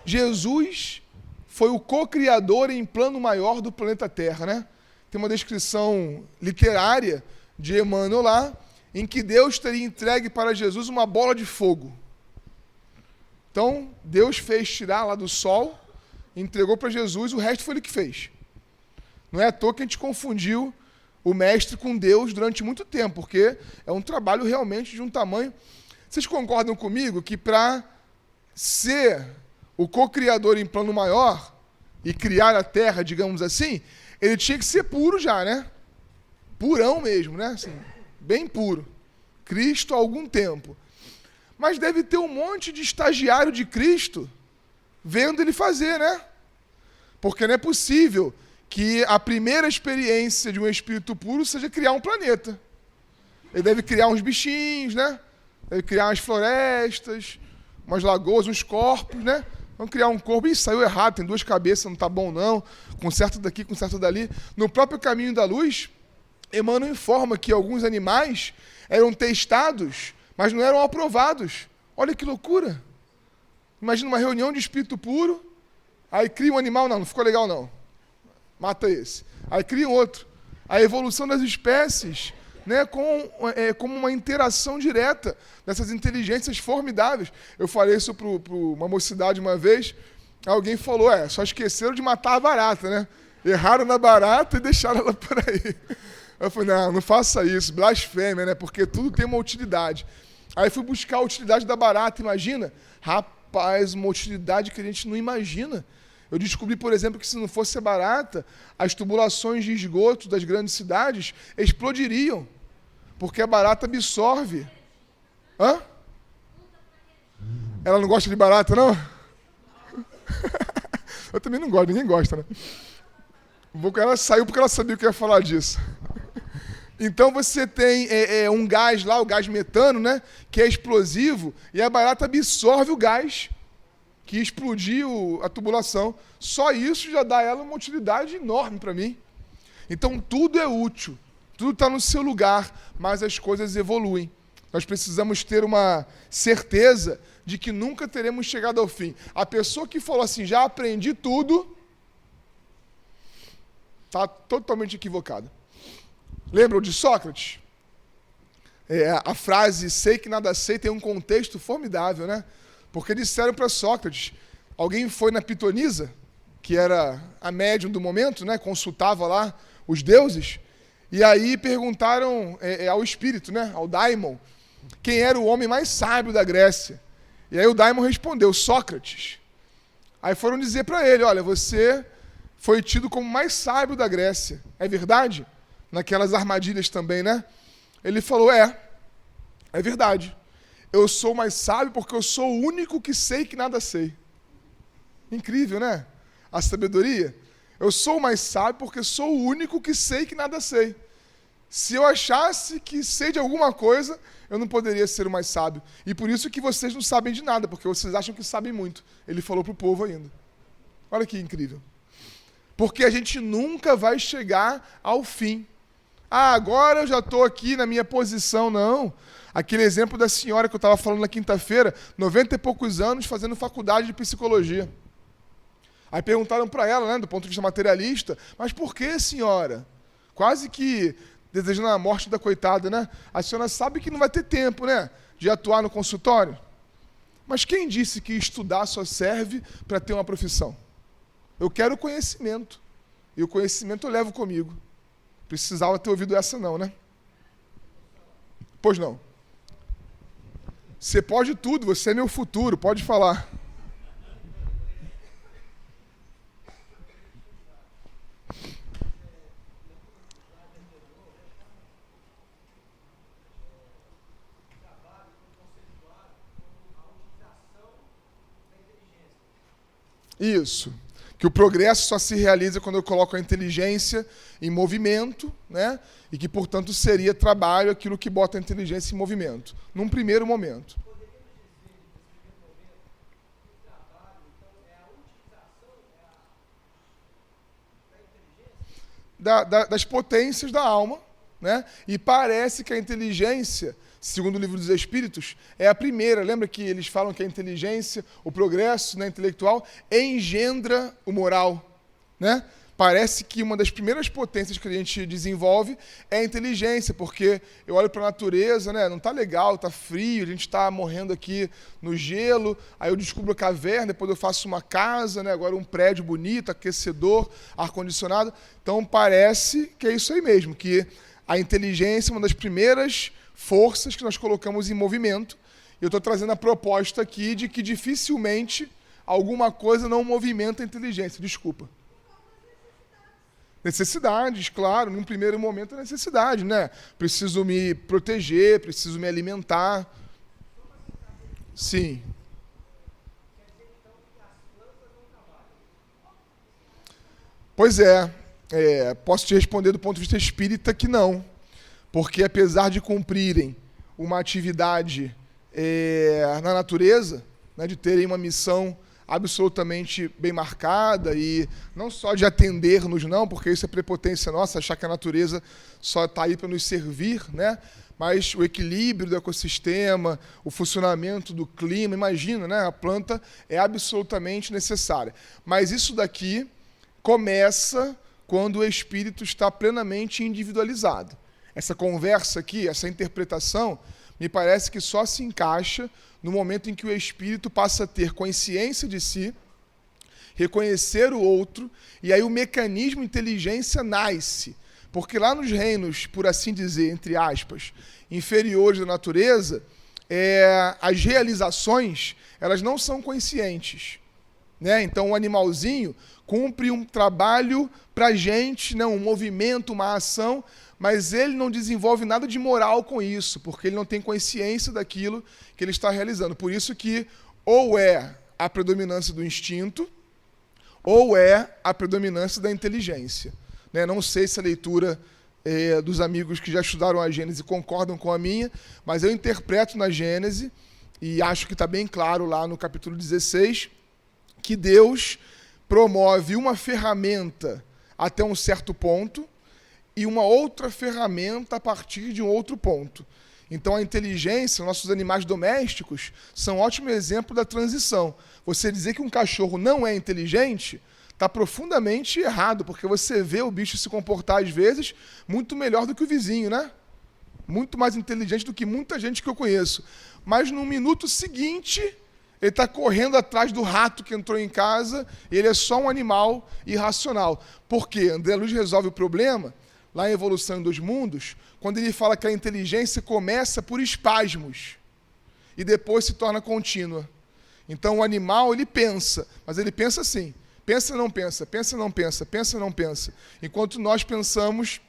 Jesus foi o co-criador em plano maior do planeta Terra, né? Tem uma descrição literária de Emmanuel lá, em que Deus teria entregue para Jesus uma bola de fogo. Então, Deus fez tirar lá do sol, entregou para Jesus, o resto foi ele que fez. Não é à toa que a gente confundiu o mestre com Deus durante muito tempo, porque é um trabalho realmente de um tamanho. Vocês concordam comigo que para ser o co-criador em plano maior e criar a Terra, digamos assim, ele tinha que ser puro já, né? Purão mesmo, né? Assim, bem puro. Cristo há algum tempo. Mas deve ter um monte de estagiário de Cristo vendo ele fazer, né? Porque não é possível que a primeira experiência de um espírito puro seja criar um planeta. Ele deve criar uns bichinhos, né? Deve criar umas florestas, umas lagoas, uns corpos, né? Vamos criar um corpo. Ih, saiu errado, tem 2 cabeças, não tá bom não. Conserta daqui, conserta dali. No próprio caminho da luz, Emmanuel informa que alguns animais eram testados, mas não eram aprovados. Olha que loucura. Imagina uma reunião de espírito puro, aí cria um animal, não ficou legal não. Mata esse. Aí cria um outro. A evolução das espécies, né, como uma interação direta dessas inteligências formidáveis. Eu falei isso para uma mocidade uma vez, alguém falou, só esqueceram de matar a barata, né? Erraram na barata e deixaram ela por aí. Eu falei, não faça isso, blasfêmia, né? Porque tudo tem uma utilidade. Aí fui buscar a utilidade da barata, imagina? Rapaz, uma utilidade que a gente não imagina. Eu descobri, por exemplo, que se não fosse a barata, as tubulações de esgoto das grandes cidades explodiriam. Porque a barata absorve. Hã? Ela não gosta de barata, não? Eu também não gosto, ninguém gosta, né? Ela saiu porque ela sabia que eu ia falar disso. Então você tem um gás lá, o gás metano, né? Que é explosivo, e a barata absorve o gás que explodiu a tubulação. Só isso já dá a ela uma utilidade enorme para mim. Então tudo é útil, tudo está no seu lugar, mas as coisas evoluem. Nós precisamos ter uma certeza de que nunca teremos chegado ao fim. A pessoa que falou assim, já aprendi tudo, está totalmente equivocada. Lembram de Sócrates? A frase sei que nada sei tem um contexto formidável, né? Porque disseram para Sócrates, alguém foi na pitonisa, que era a médium do momento, né? Consultava lá os deuses, e aí perguntaram ao espírito, né? Ao daimon, quem era o homem mais sábio da Grécia. E aí o daimon respondeu, Sócrates. Aí foram dizer para ele, olha, você foi tido como o mais sábio da Grécia. É verdade? Naquelas armadilhas também, né? Ele falou, é verdade. Eu sou mais sábio porque eu sou o único que sei que nada sei. Incrível, né? A sabedoria. Eu sou mais sábio porque sou o único que sei que nada sei. Se eu achasse que sei de alguma coisa, eu não poderia ser o mais sábio. E por isso que vocês não sabem de nada, porque vocês acham que sabem muito. Ele falou para o povo ainda. Olha que incrível. Porque a gente nunca vai chegar ao fim. Agora eu já estou aqui na minha posição. Não. Aquele exemplo da senhora que eu estava falando na quinta-feira, 90 e poucos anos, fazendo faculdade de psicologia. Aí perguntaram para ela, né, do ponto de vista materialista, mas por que, senhora? Quase que desejando a morte da coitada, né? A senhora sabe que não vai ter tempo, né, de atuar no consultório. Mas quem disse que estudar só serve para ter uma profissão? Eu quero conhecimento. E o conhecimento eu levo comigo. Precisava ter ouvido essa não, né? Pois não. Você pode tudo, você é meu futuro, pode falar. Isso. Que o progresso só se realiza quando eu coloco a inteligência em movimento, né? E que, portanto, seria trabalho aquilo que bota a inteligência em movimento, num primeiro momento. Das potências da alma, né? E parece que a inteligência, segundo o Livro dos Espíritos, é a primeira. Lembra que eles falam que a inteligência, o progresso, né, intelectual, engendra o moral, né? Parece que uma das primeiras potências que a gente desenvolve é a inteligência, porque eu olho para a natureza, né? Não está legal, está frio, a gente está morrendo aqui no gelo, aí eu descubro a caverna, depois eu faço uma casa, né? Agora um prédio bonito, aquecedor, ar-condicionado. Então parece que é isso aí mesmo, que a inteligência é uma das primeiras forças que nós colocamos em movimento. Eu estou trazendo a proposta aqui de que dificilmente alguma coisa não movimenta a inteligência. Desculpa. Necessidades, claro, num primeiro momento é necessidade, né? Preciso me proteger, preciso me alimentar. Sim. Pois é, posso te responder do ponto de vista espírita que não, porque apesar de cumprirem uma atividade na natureza, né, de terem uma missão absolutamente bem marcada e não só de atender-nos não, porque isso é prepotência nossa, achar que a natureza só está aí para nos servir, né? Mas o equilíbrio do ecossistema, o funcionamento do clima, imagina, né? A planta é absolutamente necessária. Mas isso daqui começa quando o espírito está plenamente individualizado. Essa conversa aqui, essa interpretação, me parece que só se encaixa no momento em que o espírito passa a ter consciência de si, reconhecer o outro, e aí o mecanismo inteligência nasce. Porque lá nos reinos, por assim dizer, entre aspas, inferiores da natureza, as realizações, elas não são conscientes. Né? Então o animalzinho cumpre um trabalho para a gente, né? Um movimento, uma ação, mas ele não desenvolve nada de moral com isso, porque ele não tem consciência daquilo que ele está realizando. Por isso que ou é a predominância do instinto, ou é a predominância da inteligência. Né? Não sei se a leitura dos amigos que já estudaram a Gênese concordam com a minha, mas eu interpreto na Gênese, e acho que está bem claro lá no capítulo 16, que Deus promove uma ferramenta até um certo ponto e uma outra ferramenta a partir de um outro ponto. Então a inteligência, nossos animais domésticos, são um ótimo exemplo da transição. Você dizer que um cachorro não é inteligente está profundamente errado, porque você vê o bicho se comportar, às vezes, muito melhor do que o vizinho, né? Muito mais inteligente do que muita gente que eu conheço. Mas no minuto seguinte, ele está correndo atrás do rato que entrou em casa, e ele é só um animal irracional. Por quê? André Luiz resolve o problema, lá em Evolução em Dois Mundos, quando ele fala que a inteligência começa por espasmos e depois se torna contínua. Então o animal, ele pensa, mas ele pensa assim, pensa não pensa, pensa não pensa, pensa não pensa, enquanto nós pensamos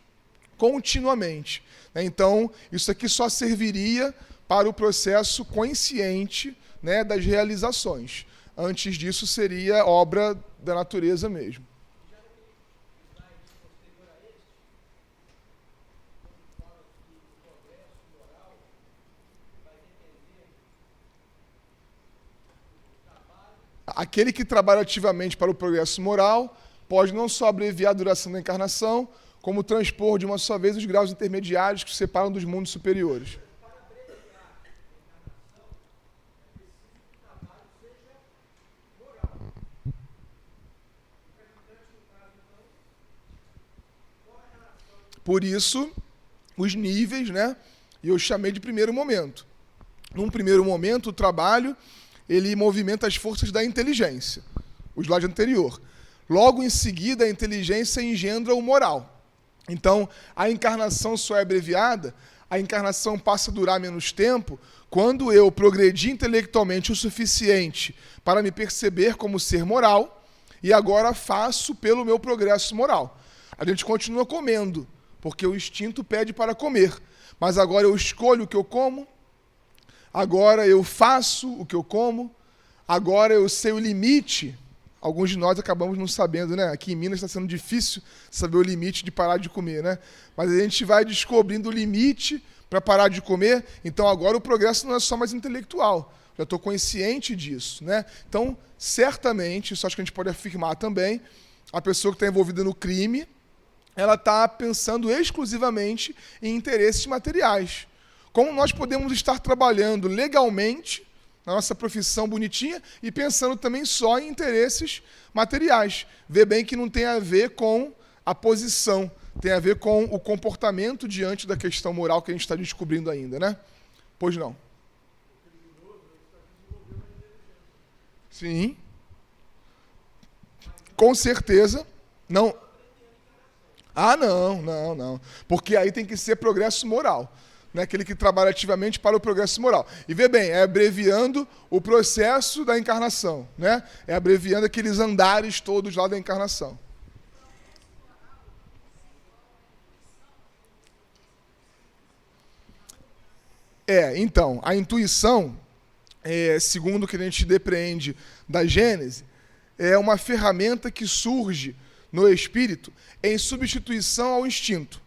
continuamente. Então isso aqui só serviria para o processo consciente, né, das realizações. Antes disso seria obra da natureza mesmo. Aquele que trabalha ativamente para o progresso moral pode não só abreviar a duração da encarnação, como transpor de uma só vez os graus intermediários que se separam dos mundos superiores. Por isso, os níveis, né? E eu chamei de primeiro momento. Num primeiro momento, o trabalho ele movimenta as forças da inteligência, o slide anterior. Logo em seguida, a inteligência engendra o moral. Então, a encarnação só é abreviada, a encarnação passa a durar menos tempo quando eu progredi intelectualmente o suficiente para me perceber como ser moral e agora faço pelo meu progresso moral. A gente continua comendo, porque o instinto pede para comer, mas agora eu escolho o que eu como, agora eu faço o que eu como, agora eu sei o limite. Alguns de nós acabamos não sabendo, né? Aqui em Minas está sendo difícil saber o limite de parar de comer, né? Mas a gente vai descobrindo o limite para parar de comer. Então agora o progresso não é só mais intelectual. Já estou consciente disso, né? Então, certamente, isso acho que a gente pode afirmar também, a pessoa que está envolvida no crime, ela está pensando exclusivamente em interesses materiais. Como nós podemos estar trabalhando legalmente na nossa profissão bonitinha e pensando também só em interesses materiais. Vê bem que não tem a ver com a posição, tem a ver com o comportamento diante da questão moral que a gente está descobrindo ainda, né? Pois não. Sim. Com certeza. Não. Ah, não. Porque aí tem que ser progresso moral. Né? Aquele que trabalha ativamente para o progresso moral. E vê bem, é abreviando o processo da encarnação. Né? É abreviando aqueles andares todos lá da encarnação. Então, a intuição, segundo o que a gente depreende da Gênese, é uma ferramenta que surge no espírito em substituição ao instinto.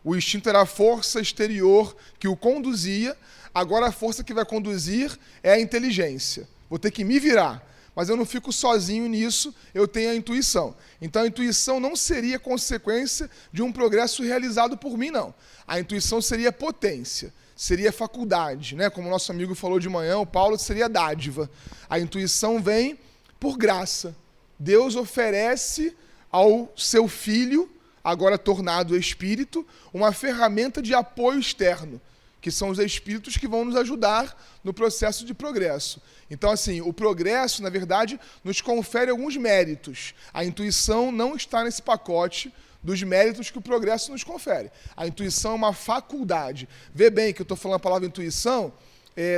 O instinto era a força exterior que o conduzia, agora a força que vai conduzir é a inteligência. Vou ter que me virar, mas eu não fico sozinho nisso, eu tenho a intuição. Então a intuição não seria consequência de um progresso realizado por mim, não. A intuição seria potência, seria faculdade, né? Como o nosso amigo falou de manhã, o Paulo, seria dádiva. A intuição vem por graça. Deus oferece ao seu filho, agora tornado espírito, uma ferramenta de apoio externo, que são os espíritos que vão nos ajudar no processo de progresso. Então, assim, o progresso, na verdade, nos confere alguns méritos. A intuição não está nesse pacote dos méritos que o progresso nos confere. A intuição é uma faculdade. Vê bem que eu estou falando a palavra intuição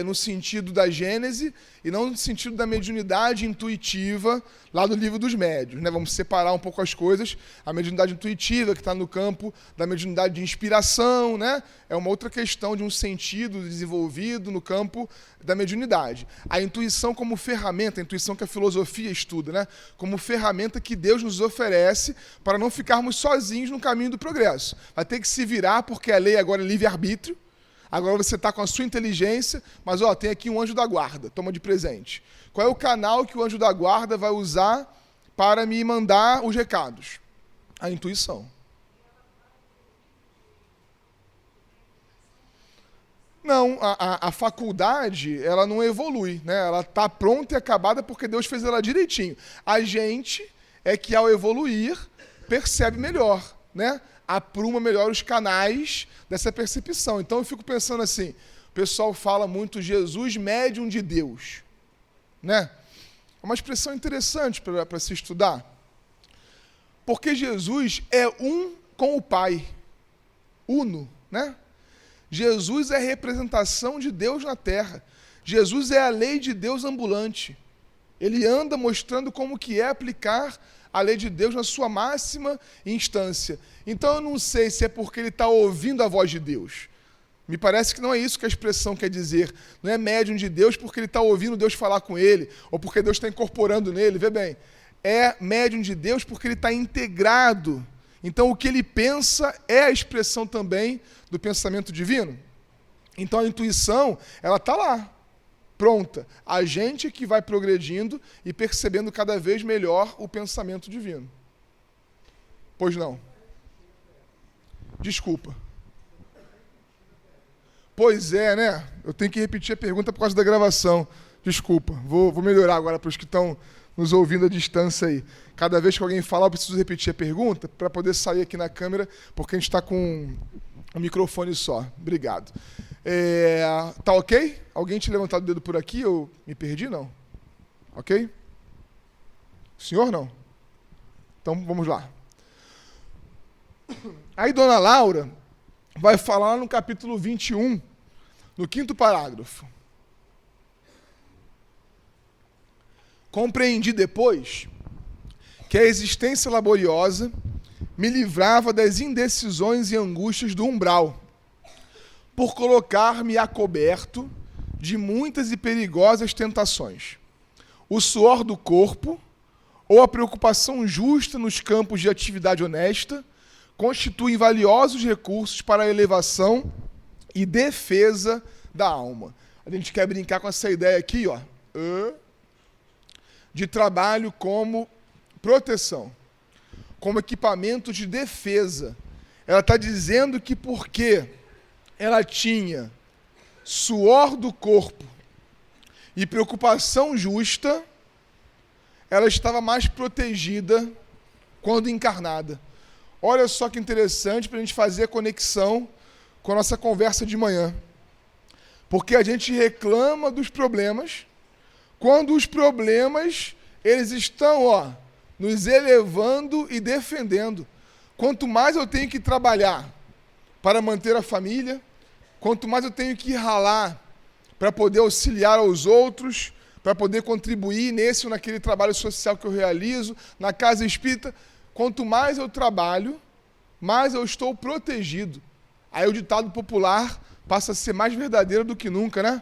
no sentido da Gênese e não no sentido da mediunidade intuitiva lá do livro dos médiuns, né? Vamos separar um pouco as coisas. A mediunidade intuitiva, que está no campo da mediunidade de inspiração, né? É uma outra questão de um sentido desenvolvido no campo da mediunidade. A intuição como ferramenta, a intuição que a filosofia estuda, né? Como ferramenta que Deus nos oferece para não ficarmos sozinhos no caminho do progresso. Vai ter que se virar, porque a lei agora é livre-arbítrio. Agora você está com a sua inteligência, mas tem aqui um anjo da guarda, toma de presente. Qual é o canal que o anjo da guarda vai usar para me mandar os recados? A intuição. Não, a faculdade, ela não evolui, né? Ela está pronta e acabada porque Deus fez ela direitinho. A gente é que, ao evoluir, percebe melhor, né? Apruma melhor os canais dessa percepção. Então eu fico pensando assim, o pessoal fala muito Jesus médium de Deus, né? É uma expressão interessante para se estudar, porque Jesus é um com o Pai, uno, né? Jesus é a representação de Deus na Terra. Jesus é a lei de Deus ambulante. Ele anda mostrando como que é aplicar a lei de Deus na sua máxima instância. Então eu não sei se é porque ele está ouvindo a voz de Deus. Me parece que não é isso que a expressão quer dizer. Não é médium de Deus porque ele está ouvindo Deus falar com ele, ou porque Deus está incorporando nele. Vê bem, é médium de Deus porque ele está integrado. Então o que ele pensa é a expressão também do pensamento divino. Então a intuição, ela está lá, pronta. A gente que vai progredindo e percebendo cada vez melhor o pensamento divino. Pois não? Desculpa. Pois é, né? Eu tenho que repetir a pergunta por causa da gravação. Desculpa. Vou melhorar agora para os que estão nos ouvindo à distância aí. Cada vez que alguém falar, eu preciso repetir a pergunta para poder sair aqui na câmera, porque a gente está com um microfone só. Obrigado. Tá ok? Alguém tinha levantado o dedo por aqui? Eu me perdi, não? Ok? O senhor não? Então vamos lá. Aí Dona Laura vai falar no capítulo 21, no 5º parágrafo. Compreendi depois que a existência laboriosa me livrava das indecisões e angústias do umbral, por colocar-me a coberto de muitas e perigosas tentações. O suor do corpo, ou a preocupação justa nos campos de atividade honesta, constituem valiosos recursos para a elevação e defesa da alma. A gente quer brincar com essa ideia aqui, de trabalho como proteção, como equipamento de defesa. Ela está dizendo que porque ela tinha suor do corpo e preocupação justa, ela estava mais protegida quando encarnada. Olha só que interessante para a gente fazer a conexão com a nossa conversa de manhã. Porque a gente reclama dos problemas, quando os problemas, eles estão, nos elevando e defendendo. Quanto mais eu tenho que trabalhar para manter a família, quanto mais eu tenho que ralar para poder auxiliar aos outros, para poder contribuir nesse ou naquele trabalho social que eu realizo, na casa espírita, quanto mais eu trabalho, mais eu estou protegido. Aí o ditado popular passa a ser mais verdadeiro do que nunca, né?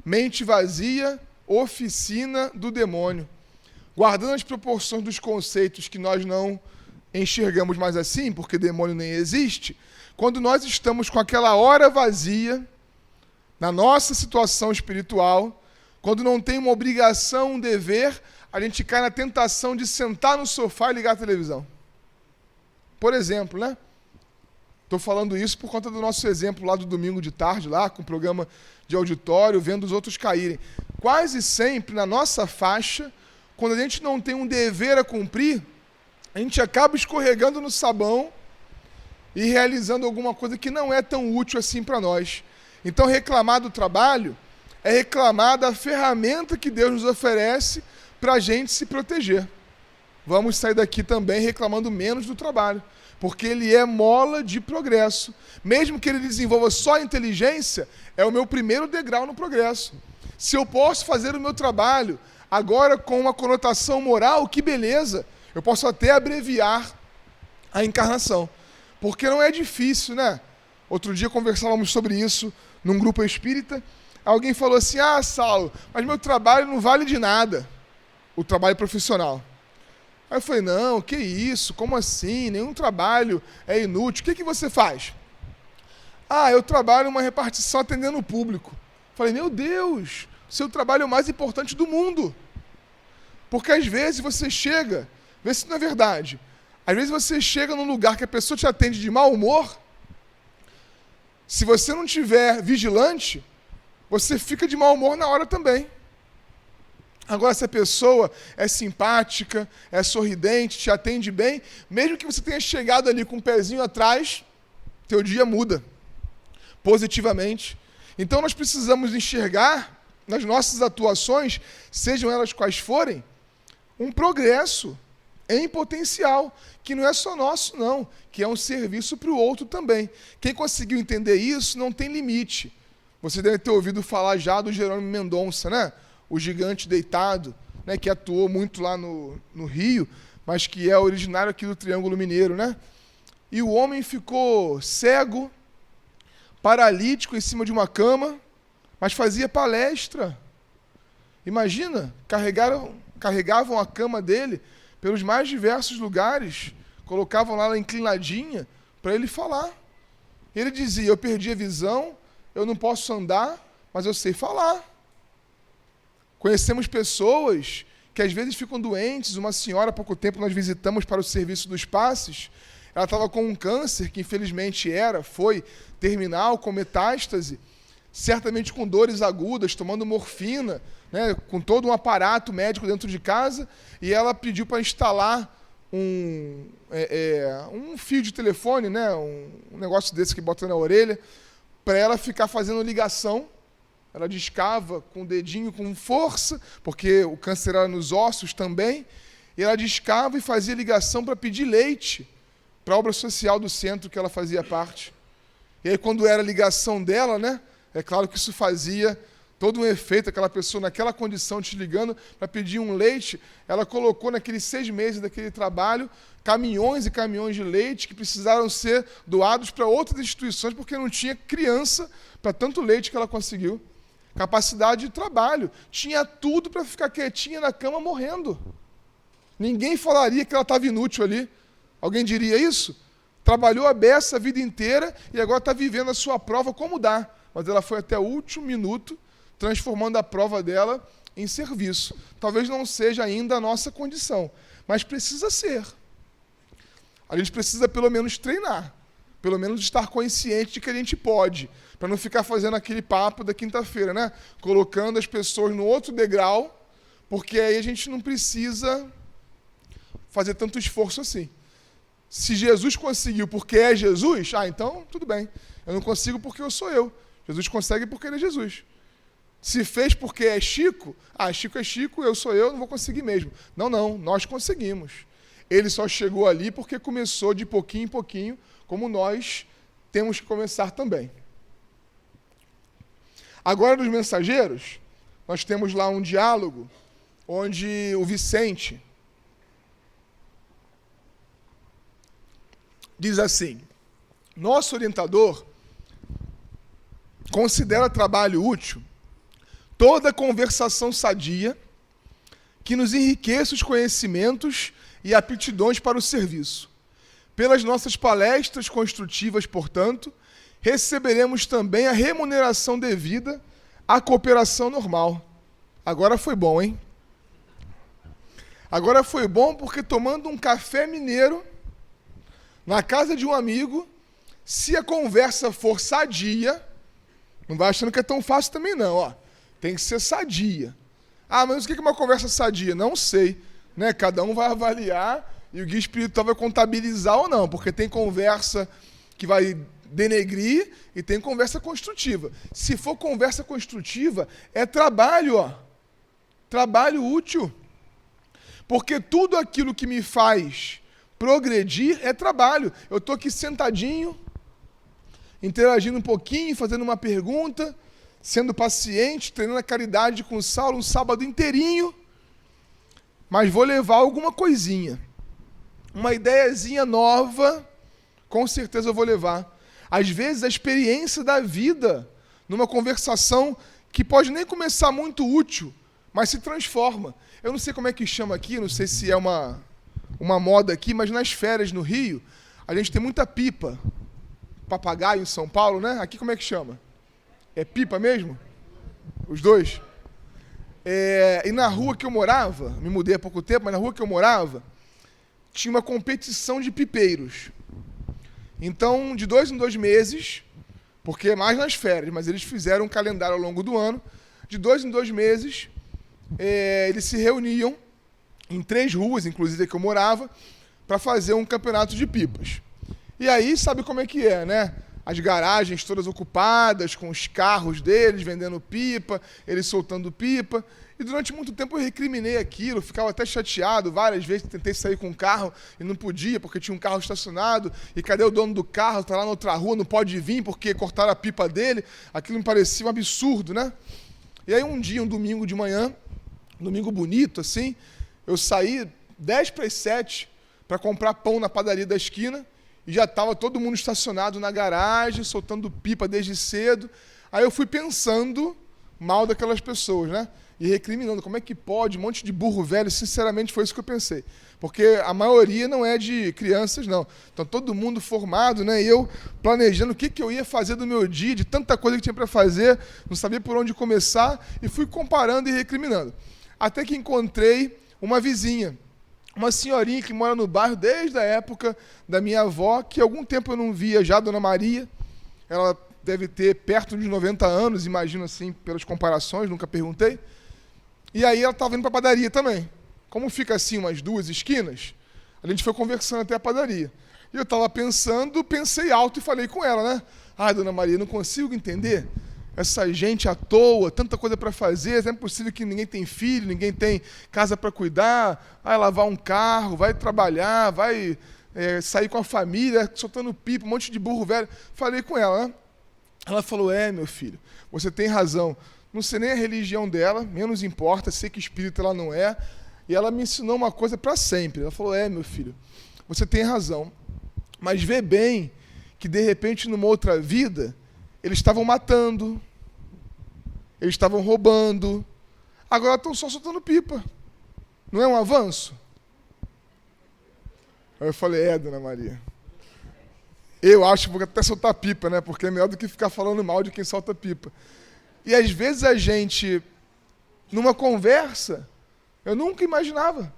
Mente vazia, oficina do demônio. guardando as proporções dos conceitos que nós não enxergamos mais assim, porque demônio nem existe, quando nós estamos com aquela hora vazia, na nossa situação espiritual, quando não tem uma obrigação, um dever, a gente cai na tentação de sentar no sofá e ligar a televisão. Por exemplo, né? Estou falando isso por conta do nosso exemplo lá do domingo de tarde, lá com o programa de auditório, vendo os outros caírem. Quase sempre, na nossa faixa, quando a gente não tem um dever a cumprir, a gente acaba escorregando no sabão e realizando alguma coisa que não é tão útil assim para nós. Então, reclamar do trabalho é reclamar da ferramenta que Deus nos oferece para a gente se proteger. Vamos sair daqui também reclamando menos do trabalho, porque ele é mola de progresso. Mesmo que ele desenvolva só a inteligência, é o meu primeiro degrau no progresso. Se eu posso fazer o meu trabalho agora com uma conotação moral, que beleza! Eu posso até abreviar a encarnação, porque não é difícil, né? Outro dia conversávamos sobre isso num grupo espírita. Alguém falou assim: ah, Saulo, mas meu trabalho não vale de nada, o trabalho profissional. Aí eu falei: não, que isso, como assim? Nenhum trabalho é inútil. O que você faz? Ah, eu trabalho em uma repartição atendendo o público. Falei: meu Deus, seu trabalho é o mais importante do mundo. Porque às vezes você chega, vê se não é verdade, às vezes você chega num lugar que a pessoa te atende de mau humor, se você não tiver vigilante, você fica de mau humor na hora também. Agora, se a pessoa é simpática, é sorridente, te atende bem, mesmo que você tenha chegado ali com um pezinho atrás, teu dia muda, positivamente. Então, nós precisamos enxergar nas nossas atuações, sejam elas quais forem, um progresso em potencial, que não é só nosso, não, que é um serviço para o outro também. Quem conseguiu entender isso não tem limite. Você deve ter ouvido falar já do Jerônimo Mendonça, né? O gigante deitado, né? Que atuou muito lá no Rio, mas que é originário aqui do Triângulo Mineiro, né? E o homem ficou cego, paralítico em cima de uma cama, mas fazia palestra. Imagina, carregavam a cama dele pelos mais diversos lugares, colocavam lá ela inclinadinha para ele falar. Ele dizia: eu perdi a visão, eu não posso andar, mas eu sei falar. Conhecemos pessoas que às vezes ficam doentes. Uma senhora, há pouco tempo, nós visitamos para o serviço dos passes. Ela estava com um câncer, que infelizmente foi terminal, com metástase, certamente com dores agudas, tomando morfina, né, com todo um aparato médico dentro de casa, e ela pediu para instalar um fio de telefone, né, um negócio desse que bota na orelha, para ela ficar fazendo ligação. Ela discava com o dedinho com força, porque o câncer era nos ossos também, e ela discava e fazia ligação para pedir leite para a obra social do centro que ela fazia parte. E aí, quando era a ligação dela, né, é claro que isso fazia todo um efeito, aquela pessoa naquela condição te ligando para pedir um leite. Ela colocou naqueles 6 meses daquele trabalho caminhões e caminhões de leite que precisaram ser doados para outras instituições, porque não tinha criança para tanto leite que ela conseguiu. Capacidade de trabalho. Tinha tudo para ficar quietinha na cama morrendo. Ninguém falaria que ela estava inútil ali. Alguém diria isso? Trabalhou a beça a vida inteira e agora está vivendo a sua prova como dá. Mas ela foi até o último minuto, transformando a prova dela em serviço. Talvez não seja ainda a nossa condição, mas precisa ser. A gente precisa pelo menos treinar, pelo menos estar consciente de que a gente pode, para não ficar fazendo aquele papo da quinta-feira, né? Colocando as pessoas no outro degrau, porque aí a gente não precisa fazer tanto esforço assim. Se Jesus conseguiu porque é Jesus, então tudo bem. Eu não consigo porque eu sou eu. Jesus consegue porque ele é Jesus. Se fez porque é Chico, Chico é Chico, eu sou eu, não vou conseguir mesmo. Não, nós conseguimos. Ele só chegou ali porque começou de pouquinho em pouquinho, como nós temos que começar também. Agora, nos mensageiros, nós temos lá um diálogo onde o Vicente diz assim: nosso orientador considera trabalho útil toda conversação sadia que nos enriqueça os conhecimentos e aptidões para o serviço. Pelas nossas palestras construtivas, portanto, receberemos também a remuneração devida à cooperação normal. Agora foi bom, hein? Agora foi bom porque tomando um café mineiro na casa de um amigo, se a conversa for sadia, não vai achando que é tão fácil também não, ó. Tem que ser sadia. Ah, mas o que é uma conversa sadia? Não sei, né? Cada um vai avaliar e o guia espiritual vai contabilizar ou não, porque tem conversa que vai denegrir e tem conversa construtiva. Se for conversa construtiva, é trabalho, ó. Trabalho útil. Porque tudo aquilo que me faz progredir é trabalho. Eu estou aqui sentadinho, interagindo um pouquinho, fazendo uma pergunta, sendo paciente, treinando a caridade com o Saulo um sábado inteirinho, mas vou levar alguma coisinha. Uma ideiazinha nova, com certeza eu vou levar. Às vezes a experiência da vida, numa conversação que pode nem começar muito útil, mas se transforma. Eu não sei como é que chama aqui, não sei se é uma moda aqui, mas nas férias no Rio, a gente tem muita pipa. Papagaio em São Paulo, né? Aqui como é que chama? É pipa mesmo? Os dois? E na rua que eu morava, me mudei há pouco tempo, mas na rua que eu morava, tinha uma competição de pipeiros. Então, de 2 em 2 meses, porque é mais nas férias, mas eles fizeram um calendário ao longo do ano, de 2 em 2 meses, eles se reuniam em 3 ruas, inclusive a que eu morava, para fazer um campeonato de pipas. E aí, sabe como é que é, né? As garagens todas ocupadas, com os carros deles, vendendo pipa, eles soltando pipa. E durante muito tempo eu recriminei aquilo, ficava até chateado. Várias vezes tentei sair com o carro e não podia, porque tinha um carro estacionado. E cadê o dono do carro? Está lá na outra rua, não pode vir porque cortaram a pipa dele. Aquilo me parecia um absurdo, né? E aí um dia, um domingo de manhã, um domingo bonito assim, eu saí 6:50 para comprar pão na padaria da esquina. E já estava todo mundo estacionado na garagem, soltando pipa desde cedo. Aí eu fui pensando mal daquelas pessoas, né? E recriminando, como é que pode, um monte de burro velho, sinceramente foi isso que eu pensei. Porque a maioria não é de crianças, não. Então todo mundo formado, né? E eu planejando o que eu ia fazer do meu dia, de tanta coisa que tinha para fazer, não sabia por onde começar, e fui comparando e recriminando. Até que encontrei uma vizinha, uma senhorinha que mora no bairro desde a época da minha avó, que há algum tempo eu não via já, Dona Maria. Ela deve ter perto de 90 anos, imagino assim, pelas comparações, nunca perguntei. E aí ela estava indo para a padaria também. Como fica assim umas 2 esquinas, a gente foi conversando até a padaria. E eu estava pensando, pensei alto e falei com ela, né? Ai, Dona Maria, não consigo entender essa gente à toa, tanta coisa para fazer, não é possível que ninguém tem filho, ninguém tem casa para cuidar, vai lavar um carro, vai trabalhar, vai sair com a família, soltando pipa, um monte de burro velho. Falei com ela, né? Ela falou, meu filho, você tem razão, não sei nem a religião dela, menos importa, sei que espírita ela não é, e ela me ensinou uma coisa para sempre. Ela falou, meu filho, você tem razão, mas vê bem que de repente numa outra vida, eles estavam matando, eles estavam roubando, agora estão só soltando pipa. Não é um avanço? Aí eu falei, Dona Maria, eu acho que vou até soltar pipa, né? Porque é melhor do que ficar falando mal de quem solta pipa. E às vezes a gente, numa conversa, eu nunca imaginava,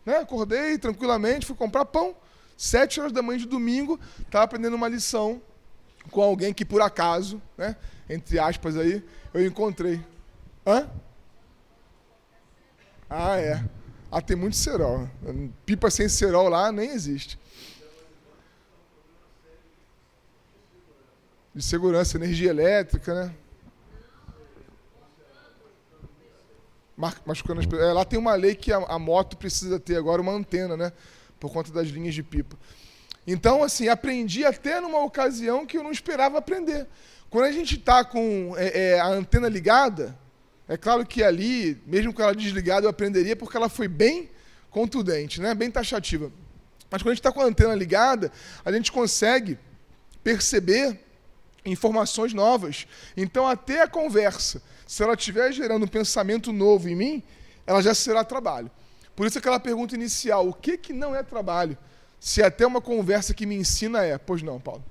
né? Acordei tranquilamente, fui comprar pão, 7h da manhã de domingo, estava aprendendo uma lição com alguém que por acaso, né, entre aspas aí, eu encontrei. Hã? Tem muito cerol. Pipa sem cerol lá nem existe. De segurança, energia elétrica, né? Machucando as pessoas. Lá tem uma lei que a moto precisa ter agora uma antena, né? Por conta das linhas de pipa. Então, assim, aprendi até numa ocasião que eu não esperava aprender. Quando a gente está com a antena ligada, é claro que ali, mesmo com ela desligada, eu aprenderia porque ela foi bem contundente, né? Bem taxativa. Mas quando a gente está com a antena ligada, a gente consegue perceber informações novas. Então, até a conversa, se ela estiver gerando um pensamento novo em mim, ela já será trabalho. Por isso aquela pergunta inicial, o que não é trabalho? Se até uma conversa que me ensina é. Pois não, Paulo?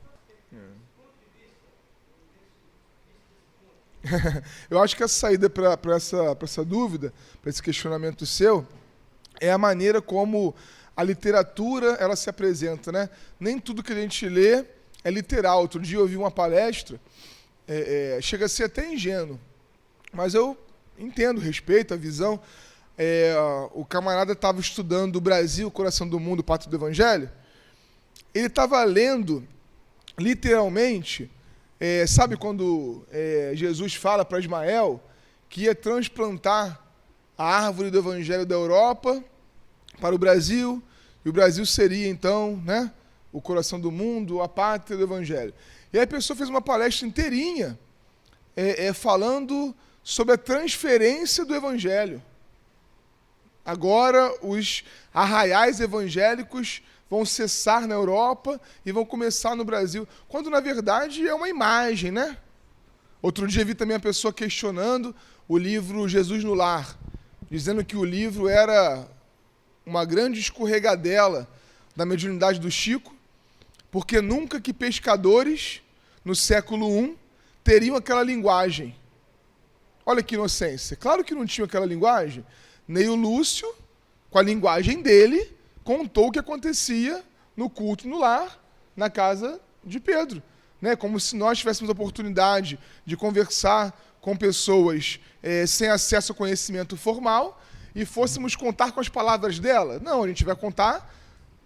Eu acho que a saída para essa dúvida, para esse questionamento seu, é a maneira como a literatura ela se apresenta, né? Nem tudo que a gente lê é literal. Outro dia eu ouvi uma palestra, chega a ser até ingênuo, mas eu entendo, respeito a visão. O camarada estava estudando o Brasil, o coração do mundo, o Pátrio do Evangelho. Ele estava lendo, literalmente, sabe quando Jesus fala para Ismael que ia transplantar a árvore do Evangelho da Europa para o Brasil, e o Brasil seria, então, né, o coração do mundo, a pátria do Evangelho. E aí a pessoa fez uma palestra inteirinha falando sobre a transferência do Evangelho. Agora os arraiais evangélicos vão cessar na Europa e vão começar no Brasil, quando na verdade é uma imagem, né? Outro dia vi também a pessoa questionando o livro Jesus no Lar, dizendo que o livro era uma grande escorregadela da mediunidade do Chico, porque nunca que pescadores, no século I, teriam aquela linguagem. Olha que inocência. Claro que não tinham aquela linguagem. Nem o Lúcio, com a linguagem dele, contou o que acontecia no culto no lar, na casa de Pedro. Né? Como se nós tivéssemos a oportunidade de conversar com pessoas sem acesso ao conhecimento formal e fôssemos contar com as palavras dela. Não, a gente vai contar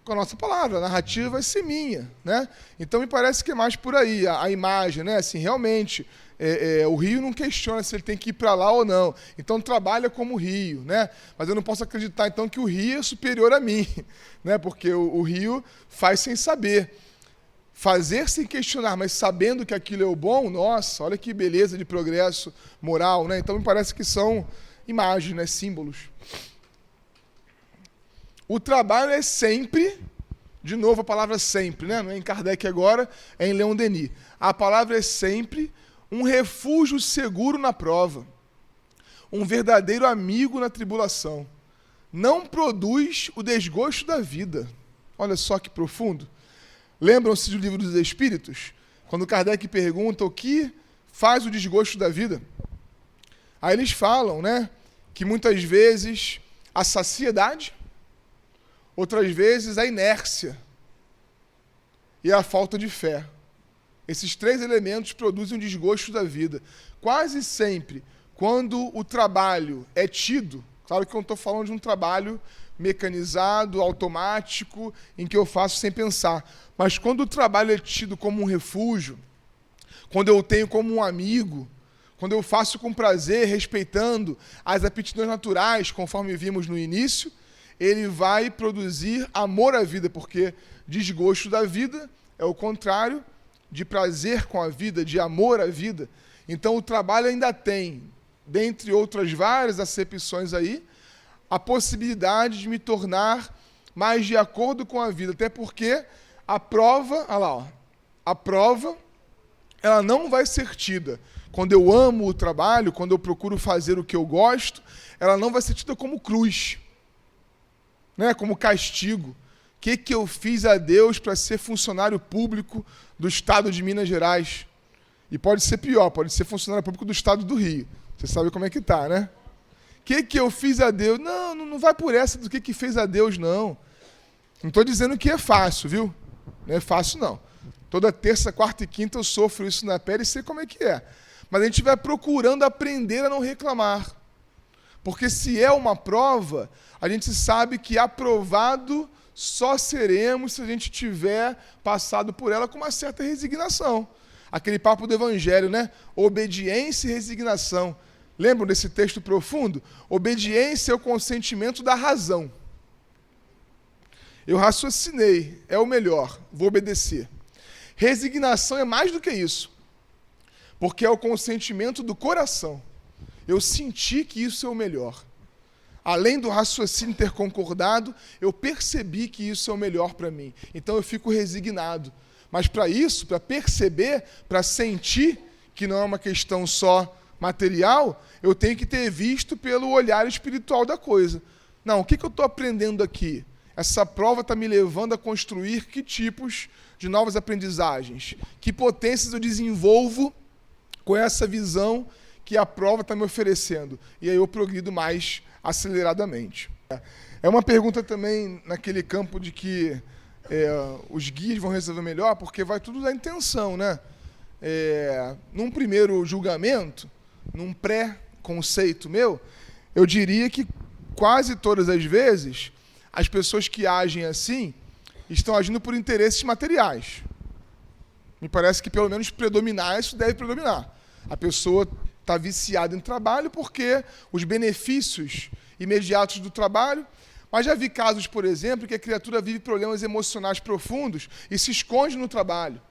com a nossa palavra, a narrativa vai ser minha. Né? Então me parece que é mais por aí, a imagem, né? Assim, realmente, o rio não questiona se ele tem que ir para lá ou não. Então trabalha como rio, né? Mas eu não posso acreditar então que o rio é superior a mim, né? Porque o rio faz sem saber. Fazer sem questionar, mas sabendo que aquilo é o bom, nossa, olha que beleza de progresso moral, né? Então me parece que são imagens, né? Símbolos. O trabalho é sempre, de novo a palavra sempre, né? Não é em Kardec agora, é em Leon Denis. A palavra é sempre um refúgio seguro na prova, um verdadeiro amigo na tribulação. Não produz o desgosto da vida. Olha só que profundo. Lembram-se do Livro dos Espíritos? Quando Kardec pergunta o que faz o desgosto da vida. Aí eles falam, né, que muitas vezes a saciedade, outras vezes a inércia e a falta de fé. Esses três elementos produzem um desgosto da vida. Quase sempre, quando o trabalho é tido, claro que eu não estou falando de um trabalho mecanizado, automático, em que eu faço sem pensar, mas quando o trabalho é tido como um refúgio, quando eu o tenho como um amigo, quando eu faço com prazer, respeitando as aptidões naturais, conforme vimos no início, ele vai produzir amor à vida, porque desgosto da vida é o contrário de prazer com a vida, de amor à vida. Então o trabalho ainda tem, dentre outras várias acepções aí, a possibilidade de me tornar mais de acordo com a vida, até porque a prova, olha lá, ó, a prova, ela não vai ser tida. Quando eu amo o trabalho, quando eu procuro fazer o que eu gosto, ela não vai ser tida como cruz, né? Como castigo. O que eu fiz a Deus para ser funcionário público do Estado de Minas Gerais? E pode ser pior, pode ser funcionário público do Estado do Rio. Você sabe como é que tá, né? O que eu fiz a Deus? Não vai por essa do que fez a Deus, não. Não estou dizendo que é fácil, viu? Não é fácil, não. Toda terça, quarta e quinta eu sofro isso na pele e sei como é que é. Mas a gente vai procurando aprender a não reclamar. Porque se é uma prova, a gente sabe que aprovado só seremos se a gente tiver passado por ela com uma certa resignação. Aquele papo do Evangelho, né? Obediência e resignação. Lembram desse texto profundo? Obediência é o consentimento da razão. Eu raciocinei, é o melhor, vou obedecer. Resignação é mais do que isso, porque é o consentimento do coração. Eu senti que isso é o melhor. Além do raciocínio ter concordado, eu percebi que isso é o melhor para mim. Então eu fico resignado. Mas para isso, para perceber, para sentir que não é uma questão só material, eu tenho que ter visto pelo olhar espiritual da coisa. Não, o que eu estou aprendendo aqui? Essa prova está me levando a construir que tipos de novas aprendizagens? Que potências eu desenvolvo com essa visão que a prova está me oferecendo? E aí eu progrido mais aceleradamente. É uma pergunta também naquele campo de que os guias vão resolver melhor, porque vai tudo da intenção, né? Num primeiro julgamento, num pré-conceito meu, eu diria que quase todas as vezes as pessoas que agem assim estão agindo por interesses materiais. Me parece que pelo menos predominar, isso deve predominar. A pessoa está viciada em trabalho porque os benefícios imediatos do trabalho. Mas já vi casos, por exemplo, que a criatura vive problemas emocionais profundos e se esconde no trabalho.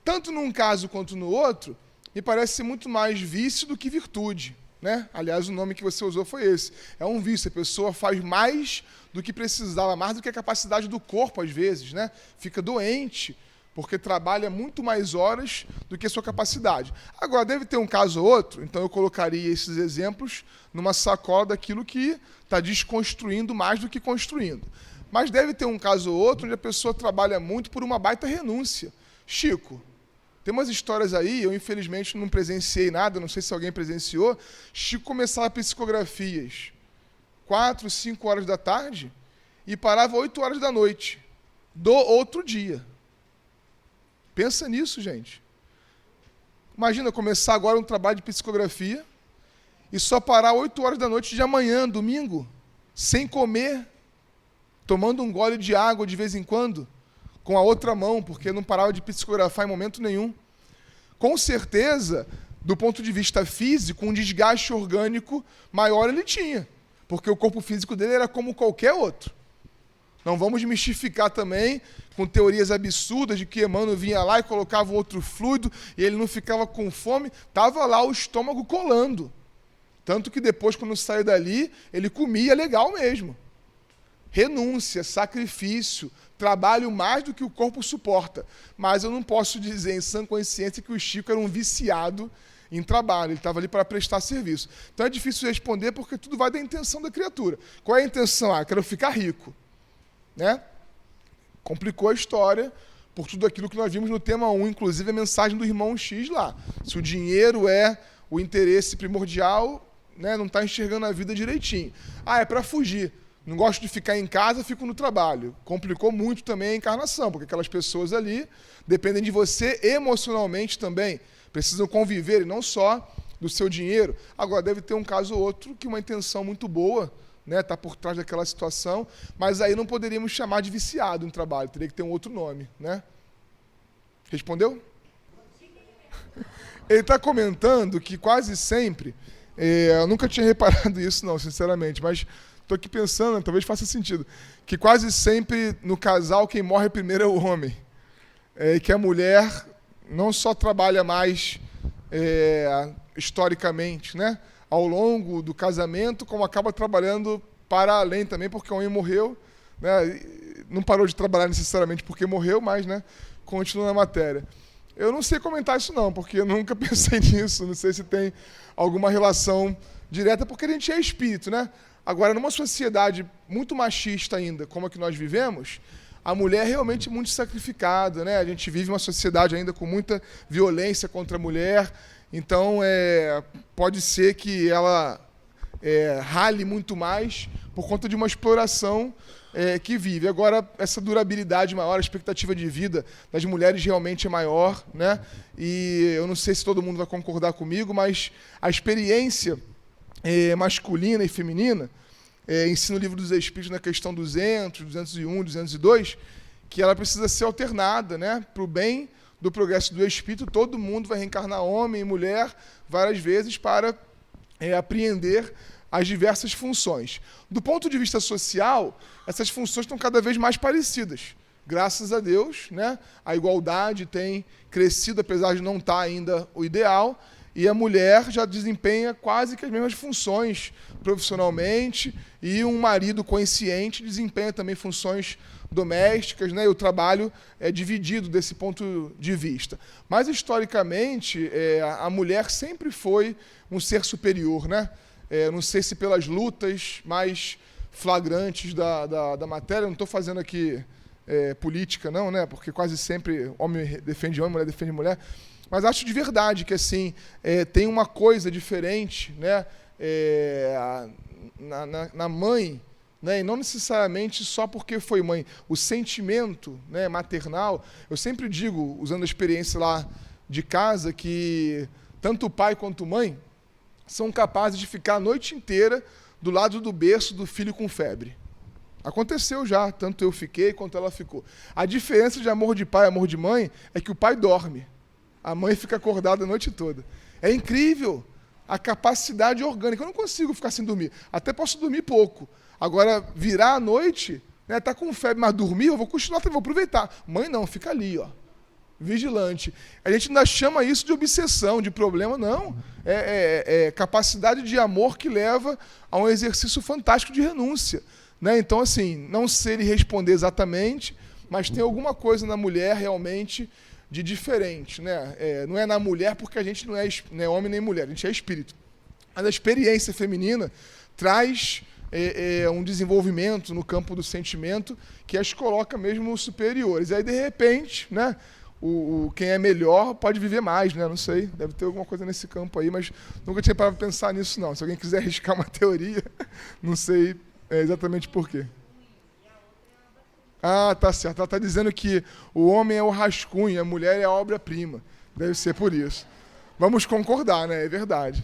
Tanto num caso quanto no outro, me parece ser muito mais vício do que virtude, né? Aliás, o nome que você usou foi esse. É um vício, a pessoa faz mais do que precisava, mais do que a capacidade do corpo, às vezes, né? Fica doente, porque trabalha muito mais horas do que a sua capacidade. Agora, deve ter um caso ou outro, então eu colocaria esses exemplos numa sacola daquilo que está desconstruindo mais do que construindo. Mas deve ter um caso ou outro onde a pessoa trabalha muito por uma baita renúncia. Chico, tem umas histórias aí, eu infelizmente não presenciei nada, não sei se alguém presenciou. Chico começava psicografias 4, 5 horas da tarde e parava 8 horas da noite do outro dia. Pensa nisso, gente. Imagina começar agora um trabalho de psicografia e só parar 8 horas da noite de amanhã, domingo, sem comer, tomando um gole de água de vez em quando, com a outra mão, porque não parava de psicografar em momento nenhum. Com certeza, do ponto de vista físico, um desgaste orgânico maior ele tinha, porque o corpo físico dele era como qualquer outro. Não vamos mistificar também com teorias absurdas de que Emmanuel vinha lá e colocava outro fluido e ele não ficava com fome. Estava lá o estômago colando. Tanto que depois, quando saiu dali, ele comia legal mesmo. Renúncia, sacrifício, trabalho mais do que o corpo suporta. Mas eu não posso dizer em sã consciência que o Chico era um viciado em trabalho, ele estava ali para prestar serviço. Então é difícil responder porque tudo vai da intenção da criatura. Qual é a intenção? Ah, quero ficar rico. Né? Complicou a história por tudo aquilo que nós vimos no tema 1, inclusive a mensagem do irmão X lá. Se o dinheiro é o interesse primordial, né, não está enxergando a vida direitinho. Ah, é para fugir. Não gosto de ficar em casa, fico no trabalho. Complicou muito também a encarnação, porque aquelas pessoas ali dependem de você emocionalmente também. Precisam conviver e não só do seu dinheiro. Agora, deve ter um caso ou outro que uma intenção muito boa, né, tá por trás daquela situação, mas aí não poderíamos chamar de viciado em trabalho, teria que ter um outro nome, né? Respondeu? Ele está comentando que quase sempre, eu nunca tinha reparado isso não, sinceramente, mas estou aqui pensando, talvez faça sentido, que quase sempre no casal quem morre primeiro é o homem, e que a mulher não só trabalha mais historicamente, né, ao longo do casamento, como acaba trabalhando para além também, porque o homem morreu, né, não parou de trabalhar necessariamente porque morreu, mas, né, continua na matéria. Eu não sei comentar isso não, porque eu nunca pensei nisso, não sei se tem alguma relação direta, porque a gente é espírito, né? Agora, numa sociedade muito machista ainda, como a que nós vivemos, a mulher é realmente muito sacrificada, né? A gente vive uma sociedade ainda com muita violência contra a mulher, então pode ser que ela rale muito mais por conta de uma exploração que vive. Agora, essa durabilidade maior, a expectativa de vida das mulheres realmente é maior, né? E eu não sei se todo mundo vai concordar comigo, mas a experiência masculina e feminina, ensina o Livro dos Espíritos na questão 200, 201, 202, que ela precisa ser alternada, né? Para o bem do progresso do espírito, todo mundo vai reencarnar homem e mulher várias vezes para apreender as diversas funções. Do ponto de vista social, essas funções estão cada vez mais parecidas. Graças a Deus, né? A igualdade tem crescido, apesar de não estar ainda o ideal, e a mulher já desempenha quase que as mesmas funções profissionalmente, e um marido consciente desempenha também funções domésticas, né? E o trabalho é dividido desse ponto de vista. Mas, historicamente, a mulher sempre foi um ser superior, né? Não sei se pelas lutas mais flagrantes da matéria, não estou fazendo aqui política, não, né? Porque quase sempre homem defende homem, mulher defende mulher. Mas acho de verdade que assim tem uma coisa diferente, né? Na mãe, né? E não necessariamente só porque foi mãe. O sentimento, né, maternal, eu sempre digo, usando a experiência lá de casa, que tanto o pai quanto a mãe são capazes de ficar a noite inteira do lado do berço do filho com febre. Aconteceu já, tanto eu fiquei quanto ela ficou. A diferença de amor de pai e amor de mãe é que o pai dorme. A mãe fica acordada a noite toda. É incrível a capacidade orgânica. Eu não consigo ficar sem dormir. Até posso dormir pouco. Agora, virar à noite, né, tá com febre, mas dormir, eu vou continuar, vou aproveitar. Mãe não, fica ali, ó, vigilante. A gente ainda chama isso de obsessão, de problema. Não. É capacidade de amor que leva a um exercício fantástico de renúncia. Né? Então, assim, não sei lhe responder exatamente, mas tem alguma coisa na mulher realmente de diferente, né? Não é na mulher porque a gente não é homem nem mulher, a gente é espírito. Mas a experiência feminina traz um desenvolvimento no campo do sentimento que as coloca mesmo superiores. E aí, de repente, né, quem é melhor pode viver mais, né? Não sei, deve ter alguma coisa nesse campo aí, mas nunca tinha parado para pensar nisso, não. Se alguém quiser arriscar uma teoria, não sei exatamente por quê. Ah, tá certo. Ela está dizendo que o homem é o rascunho, a mulher é a obra-prima. Deve ser por isso. Vamos concordar, né? É verdade.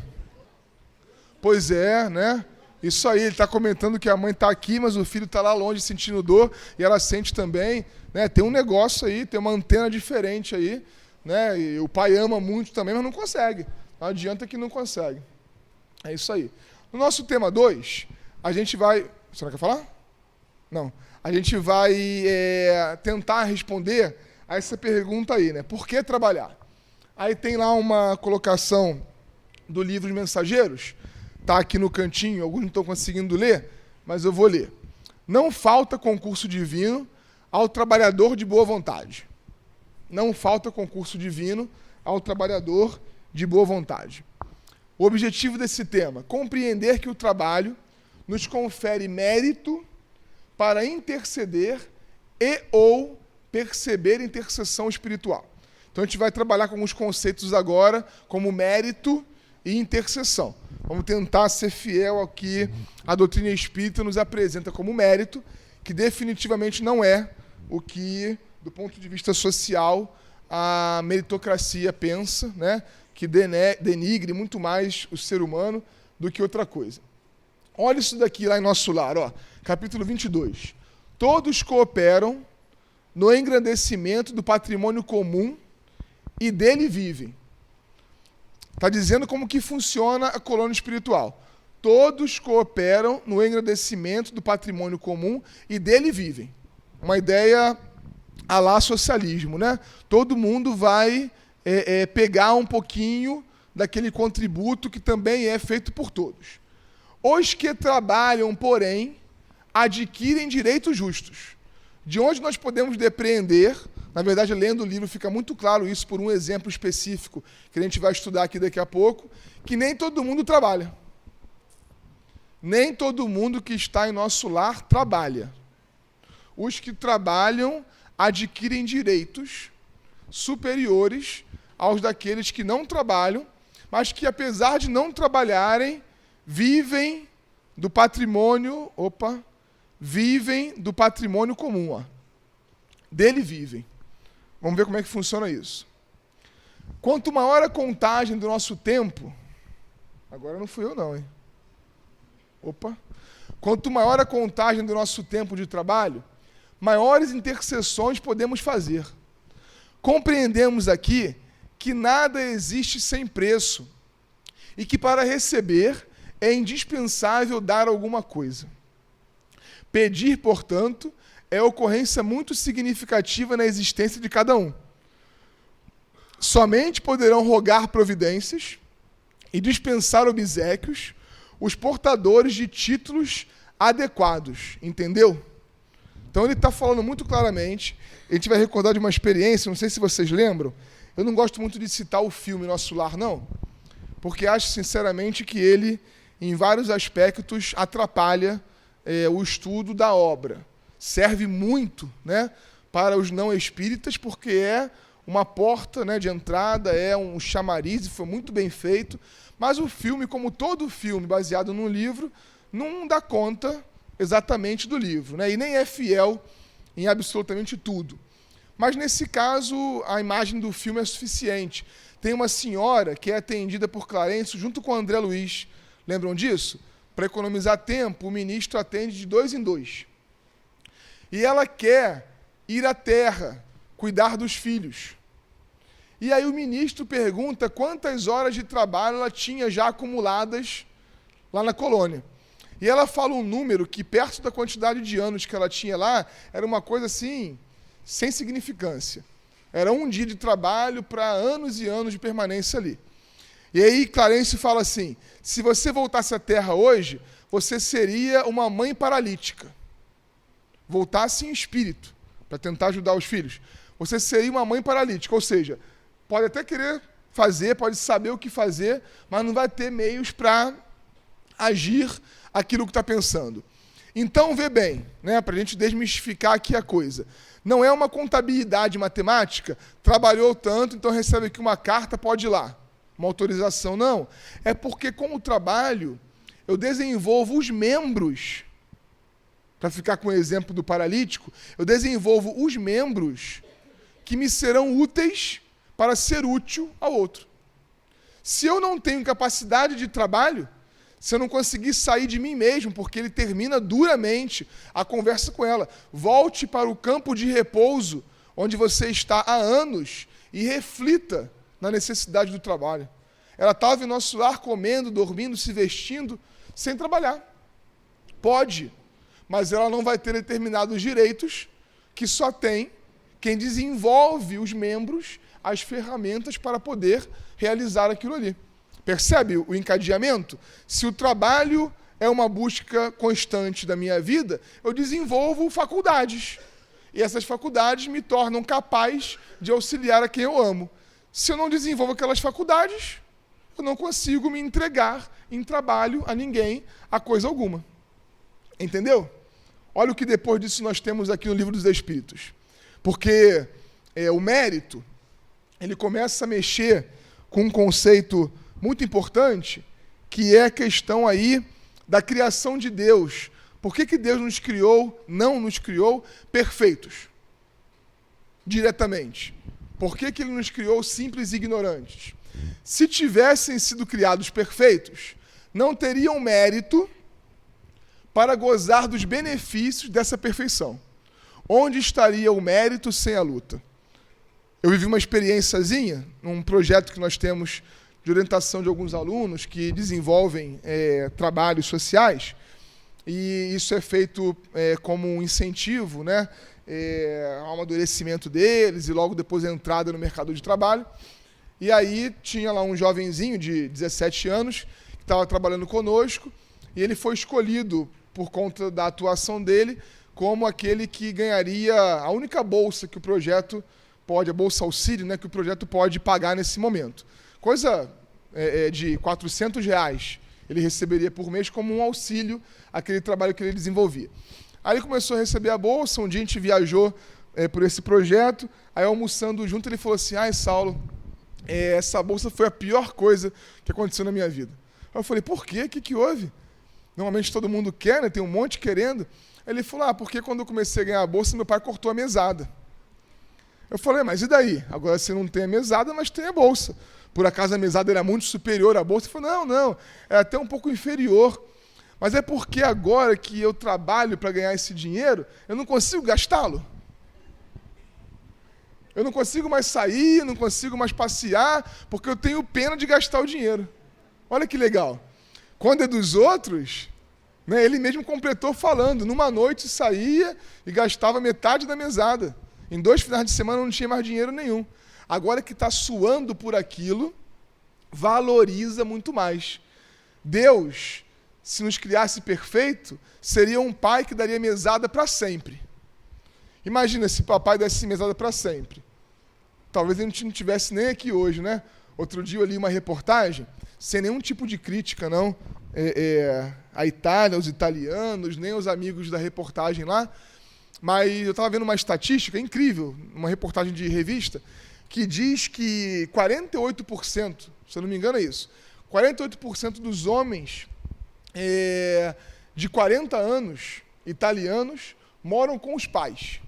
Pois é, né? Isso aí, ele está comentando que a mãe está aqui, mas o filho está lá longe sentindo dor, e ela sente também, né? Tem um negócio aí, tem uma antena diferente aí, né? E o pai ama muito também, mas não consegue. Não adianta que não consegue. É isso aí. No nosso tema 2, a gente vai... Você não quer falar? Não. A gente vai tentar responder a essa pergunta aí, né? Por que trabalhar? Aí tem lá uma colocação do livro Os Mensageiros, está aqui no cantinho, alguns não estão conseguindo ler, mas eu vou ler. Não falta concurso divino ao trabalhador de boa vontade. Não falta concurso divino ao trabalhador de boa vontade. O objetivo desse tema, compreender que o trabalho nos confere mérito para interceder e ou perceber intercessão espiritual. Então a gente vai trabalhar com alguns conceitos agora, como mérito e intercessão. Vamos tentar ser fiel ao que a doutrina espírita nos apresenta como mérito, que definitivamente não é o que, do ponto de vista social, a meritocracia pensa, né? Que denigre muito mais o ser humano do que outra coisa. Olha isso daqui lá em nosso lar, ó. Capítulo 22. Todos cooperam no engrandecimento do patrimônio comum e dele vivem. Está dizendo como que funciona a colônia espiritual. Todos cooperam no engrandecimento do patrimônio comum e dele vivem. Uma ideia à lá socialismo, né? Todo mundo vai pegar um pouquinho daquele contributo que também é feito por todos. Os que trabalham, porém, adquirem direitos justos. De onde nós podemos depreender, na verdade, lendo o livro fica muito claro isso por um exemplo específico, que a gente vai estudar aqui daqui a pouco, que nem todo mundo trabalha. Nem todo mundo que está em nosso lar trabalha. Os que trabalham adquirem direitos superiores aos daqueles que não trabalham, mas que, apesar de não trabalharem, vivem do patrimônio comum. Ó. Dele vivem. Vamos ver como é que funciona isso. Quanto maior a contagem do nosso tempo... Agora não fui eu não, hein? Quanto maior a contagem do nosso tempo de trabalho, maiores intercessões podemos fazer. Compreendemos aqui que nada existe sem preço e que para receber é indispensável dar alguma coisa. Pedir, portanto, é ocorrência muito significativa na existência de cada um. Somente poderão rogar providências e dispensar obséquios os portadores de títulos adequados. Entendeu? Então ele está falando muito claramente. A gente vai recordar de uma experiência, não sei se vocês lembram. Eu não gosto muito de citar o filme Nosso Lar, não, porque acho sinceramente que ele, em vários aspectos, atrapalha o estudo da obra. Serve muito, né, para os não espíritas, porque é uma porta, né, de entrada, é um chamariz, e foi muito bem feito, mas o filme, como todo filme baseado num livro, não dá conta exatamente do livro, né, e nem é fiel em absolutamente tudo. Mas, nesse caso, a imagem do filme é suficiente. Tem uma senhora que é atendida por Clarencio junto com André Luiz. Lembram disso? Para economizar tempo, o ministro atende de 2 em 2. E ela quer ir à terra, cuidar dos filhos. E aí o ministro pergunta quantas horas de trabalho ela tinha já acumuladas lá na colônia. E ela fala um número que, perto da quantidade de anos que ela tinha lá, era uma coisa assim, sem significância. Era um dia de trabalho para anos e anos de permanência ali. E aí Clarencio fala assim, se você voltasse à Terra hoje, você seria uma mãe paralítica. Voltasse em espírito, para tentar ajudar os filhos. Você seria uma mãe paralítica, ou seja, pode até querer fazer, pode saber o que fazer, mas não vai ter meios para agir aquilo que está pensando. Então, vê bem, né, para a gente desmistificar aqui a coisa. Não é uma contabilidade matemática, trabalhou tanto, então recebe aqui uma carta, pode ir lá. Uma autorização, não. É porque com o trabalho, eu desenvolvo os membros, para ficar com o exemplo do paralítico, eu desenvolvo os membros que me serão úteis para ser útil ao outro. Se eu não tenho capacidade de trabalho, se eu não conseguir sair de mim mesmo, porque ele termina duramente a conversa com ela, volte para o campo de repouso, onde você está há anos, e reflita na necessidade do trabalho. Ela estava em nosso lar comendo, dormindo, se vestindo, sem trabalhar. Pode, mas ela não vai ter determinados direitos que só tem quem desenvolve os membros, as ferramentas para poder realizar aquilo ali. Percebe o encadeamento? Se o trabalho é uma busca constante da minha vida, eu desenvolvo faculdades. E essas faculdades me tornam capaz de auxiliar a quem eu amo. Se eu não desenvolvo aquelas faculdades, eu não consigo me entregar em trabalho a ninguém, a coisa alguma. Entendeu? Olha o que depois disso nós temos aqui no Livro dos Espíritos. Porque o mérito, ele começa a mexer com um conceito muito importante, que é a questão aí da criação de Deus. Por que Deus nos criou, não nos criou perfeitos? Diretamente. Por que Ele nos criou simples e ignorantes? Se tivessem sido criados perfeitos, não teriam mérito para gozar dos benefícios dessa perfeição. Onde estaria o mérito sem a luta? Eu vivi uma experiênciazinha, num projeto que nós temos de orientação de alguns alunos que desenvolvem trabalhos sociais, e isso é feito como um incentivo, né, ao amadurecimento deles e logo depois a entrada no mercado de trabalho. E aí tinha lá um jovenzinho de 17 anos que estava trabalhando conosco e ele foi escolhido por conta da atuação dele como aquele que ganharia a única bolsa que o projeto pode, a bolsa auxílio, né, que o projeto pode pagar nesse momento. Coisa de R$400 ele receberia por mês como um auxílio àquele trabalho que ele desenvolvia. Aí ele começou a receber a bolsa, um dia a gente viajou por esse projeto, aí almoçando junto ele falou assim, Saulo, essa bolsa foi a pior coisa que aconteceu na minha vida. Aí eu falei, por quê? O que houve? Normalmente todo mundo quer, né? Tem um monte querendo. Aí ele falou, porque quando eu comecei a ganhar a bolsa, meu pai cortou a mesada. Eu falei, mas e daí? Agora você não tem a mesada, mas tem a bolsa. Por acaso a mesada era muito superior à bolsa? Ele falou, não, é até um pouco inferior. Mas é porque agora que eu trabalho para ganhar esse dinheiro, eu não consigo gastá-lo. Eu não consigo mais sair, não consigo mais passear, porque eu tenho pena de gastar o dinheiro. Olha que legal. Quando é dos outros, né, ele mesmo completou falando, numa noite saía e gastava metade da mesada. Em 2 finais de semana não tinha mais dinheiro nenhum. Agora que está suando por aquilo, valoriza muito mais. Deus, se nos criasse perfeito, seria um pai que daria mesada para sempre. Imagina se papai desse mesada para sempre. Talvez a gente não estivesse nem aqui hoje, né? Outro dia eu li uma reportagem, sem nenhum tipo de crítica, não, a Itália, os italianos, nem os amigos da reportagem lá, mas eu estava vendo uma estatística incrível, uma reportagem de revista, que diz que 48%, se eu não me engano é isso, 48% dos homens de 40 anos, italianos, moram com os pais.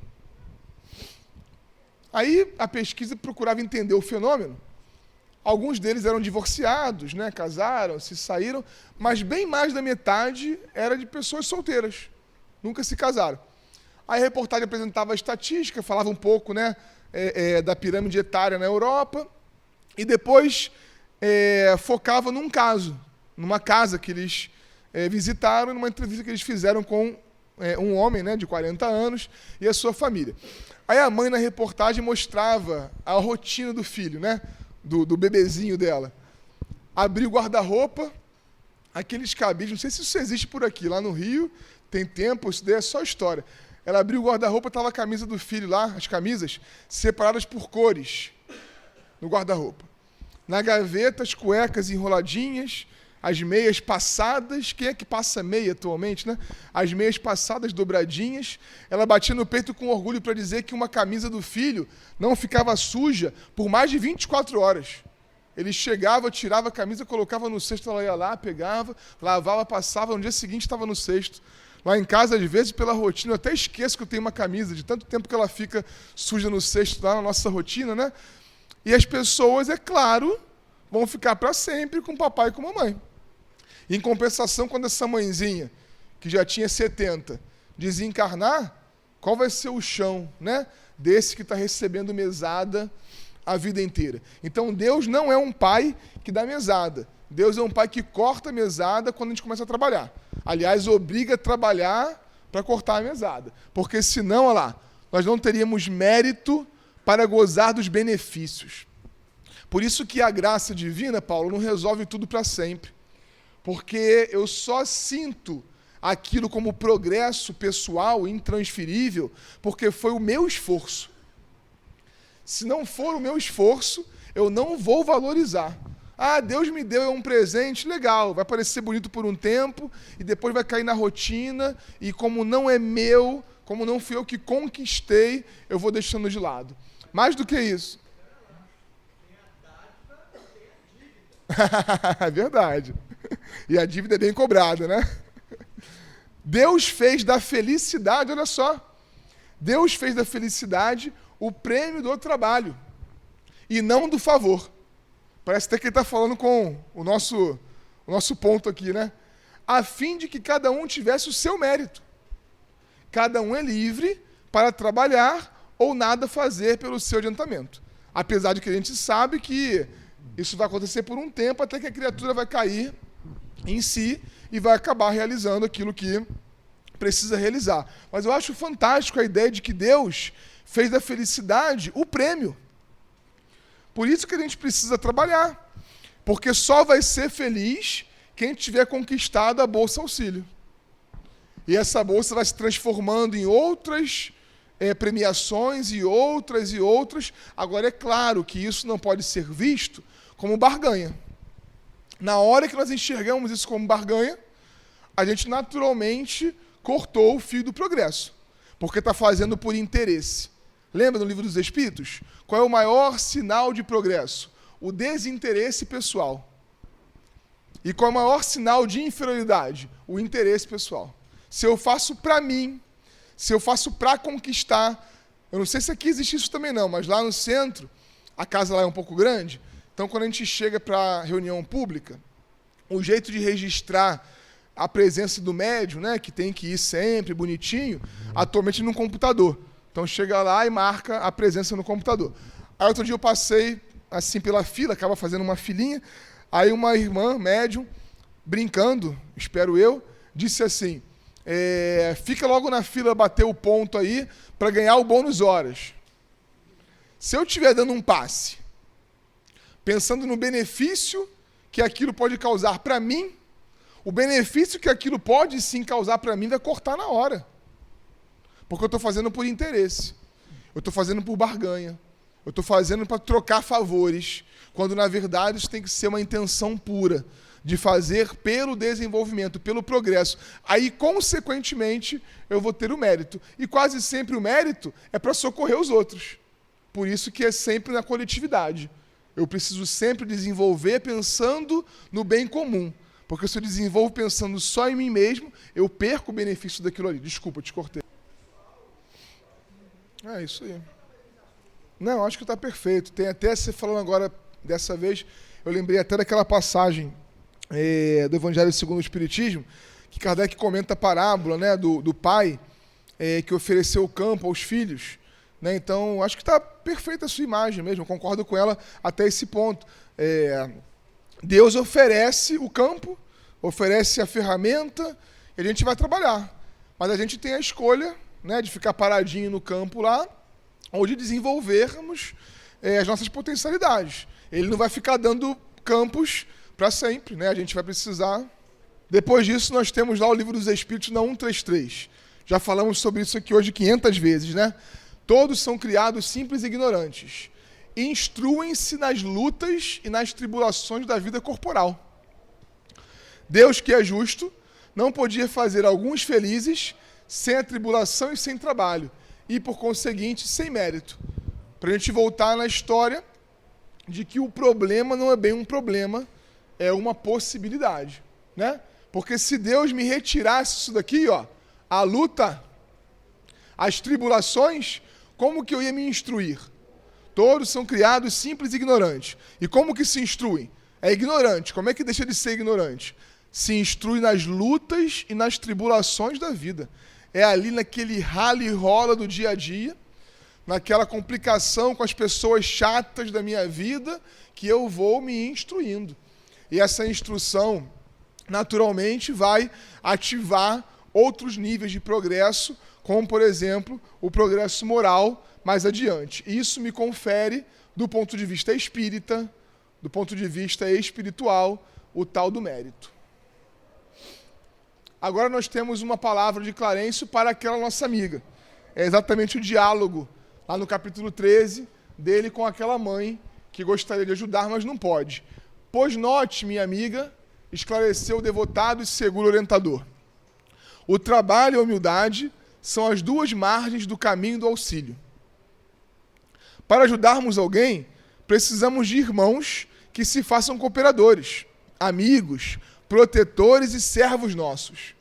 Aí a pesquisa procurava entender o fenômeno. Alguns deles eram divorciados, né, casaram, se saíram, mas bem mais da metade era de pessoas solteiras, nunca se casaram. Aí a reportagem apresentava a estatística, falava um pouco, né, da pirâmide etária na Europa, e depois focava num caso, numa casa que eles visitaram, numa entrevista que eles fizeram com um homem, né, de 40 anos e a sua família. Aí a mãe na reportagem mostrava a rotina do filho, né, do bebezinho dela. Abriu o guarda-roupa, aqueles cabides, não sei se isso existe por aqui, lá no Rio, tem tempo, isso daí é só história. Ela abriu o guarda-roupa, estava a camisa do filho lá, as camisas, separadas por cores, no guarda-roupa. Na gaveta, as cuecas enroladinhas, as meias passadas, quem é que passa meia atualmente, né? As meias passadas, dobradinhas. Ela batia no peito com orgulho para dizer que uma camisa do filho não ficava suja por mais de 24 horas. Ele chegava, tirava a camisa, colocava no cesto, ela ia lá, pegava, lavava, passava, no dia seguinte estava no cesto. Lá em casa, às vezes, pela rotina, eu até esqueço que eu tenho uma camisa, de tanto tempo que ela fica suja no cesto, lá na nossa rotina, né? E as pessoas, é claro, vão ficar para sempre com o papai e com a mamãe. Em compensação, quando essa mãezinha, que já tinha 70, desencarnar, qual vai ser o chão, né, desse que está recebendo mesada a vida inteira? Então, Deus não é um pai que dá mesada. Deus é um pai que corta a mesada quando a gente começa a trabalhar. Aliás, obriga a trabalhar para cortar a mesada. Porque senão, olha lá, nós não teríamos mérito para gozar dos benefícios. Por isso que a graça divina, Paulo, não resolve tudo para sempre. Porque eu só sinto aquilo como progresso pessoal, intransferível, porque foi o meu esforço. Se não for o meu esforço, eu não vou valorizar. Ah, Deus me deu um presente, legal, vai parecer bonito por um tempo, e depois vai cair na rotina, e como não é meu, como não fui eu que conquistei, eu vou deixando de lado. Mais do que isso. É verdade. E a dívida é bem cobrada, né? Deus fez da felicidade, olha só, Deus fez da felicidade o prêmio do trabalho, e não do favor. Parece até que ele está falando com o nosso ponto aqui, né? A fim de que cada um tivesse o seu mérito. Cada um é livre para trabalhar ou nada fazer pelo seu adiantamento. Apesar de que a gente sabe que isso vai acontecer por um tempo, até que a criatura vai cair em si e vai acabar realizando aquilo que precisa realizar. Mas eu acho fantástico a ideia de que Deus fez da felicidade o prêmio. Por isso que a gente precisa trabalhar, porque só vai ser feliz quem tiver conquistado a Bolsa Auxílio. E essa bolsa vai se transformando em outras premiações e outras. Agora, é claro que isso não pode ser visto como barganha. Na hora que nós enxergamos isso como barganha, a gente naturalmente cortou o fio do progresso, porque está fazendo por interesse. Lembra no Livro dos Espíritos? Qual é o maior sinal de progresso? O desinteresse pessoal. E qual é o maior sinal de inferioridade? O interesse pessoal. Se eu faço para mim, se eu faço para conquistar, eu não sei se aqui existe isso também não, mas lá no centro, a casa lá é um pouco grande, então quando a gente chega para a reunião pública, o jeito de registrar a presença do médium, né, que tem que ir sempre bonitinho, atualmente no computador. Então chega lá e marca a presença no computador. Aí outro dia eu passei assim pela fila, acaba fazendo uma filinha, aí uma irmã médium, brincando, espero eu, disse assim, fica logo na fila, bater o ponto aí, para ganhar o bônus horas. Se eu estiver dando um passe, pensando no benefício que aquilo pode causar para mim, o benefício que aquilo pode sim causar para mim vai cortar na hora. Porque eu estou fazendo por interesse. Eu estou fazendo por barganha. Eu estou fazendo para trocar favores, quando na verdade isso tem que ser uma intenção pura, de fazer pelo desenvolvimento, pelo progresso. Aí, consequentemente, eu vou ter o mérito. E quase sempre o mérito é para socorrer os outros. Por isso que é sempre na coletividade. Eu preciso sempre desenvolver pensando no bem comum. Porque se eu desenvolvo pensando só em mim mesmo, eu perco o benefício daquilo ali. Desculpa, te cortei. É isso aí. Não, acho que está perfeito. Tem até, você falando agora, dessa vez, eu lembrei até daquela passagem do Evangelho segundo o Espiritismo, que Kardec comenta a parábola, né, do pai que ofereceu o campo aos filhos. Né? Então, acho que está perfeita a sua imagem mesmo, eu concordo com ela até esse ponto. Deus oferece o campo, oferece a ferramenta, e a gente vai trabalhar. Mas a gente tem a escolha, né, de ficar paradinho no campo lá, ou de desenvolvermos as nossas potencialidades. Ele não vai ficar dando campos para sempre, né? A gente vai precisar. Depois disso, nós temos lá o Livro dos Espíritos na 133. Já falamos sobre isso aqui hoje 500 vezes, né? Todos são criados simples e ignorantes. Instruem-se nas lutas e nas tribulações da vida corporal. Deus, que é justo, não podia fazer alguns felizes sem a tribulação e sem trabalho, e, por conseguinte, sem mérito. Para a gente voltar na história de que o problema não é bem um problema, é uma possibilidade, né? Porque se Deus me retirasse isso daqui, ó, a luta, as tribulações, como que eu ia me instruir? Todos são criados simples e ignorantes. E como que se instruem? É ignorante. Como é que deixa de ser ignorante? Se instrui nas lutas e nas tribulações da vida. É ali naquele rala e rola do dia a dia, naquela complicação com as pessoas chatas da minha vida, que eu vou me instruindo. E essa instrução, naturalmente, vai ativar outros níveis de progresso, como, por exemplo, o progresso moral mais adiante. E isso me confere, do ponto de vista espírita, do ponto de vista espiritual, o tal do mérito. Agora nós temos uma palavra de Clarencio para aquela nossa amiga. É exatamente o diálogo, lá no capítulo 13, dele com aquela mãe que gostaria de ajudar, mas não pode. Pois note, minha amiga, esclareceu o devotado e seguro orientador. O trabalho e a humildade são as duas margens do caminho do auxílio. Para ajudarmos alguém, precisamos de irmãos que se façam cooperadores, amigos, protetores e servos nossos.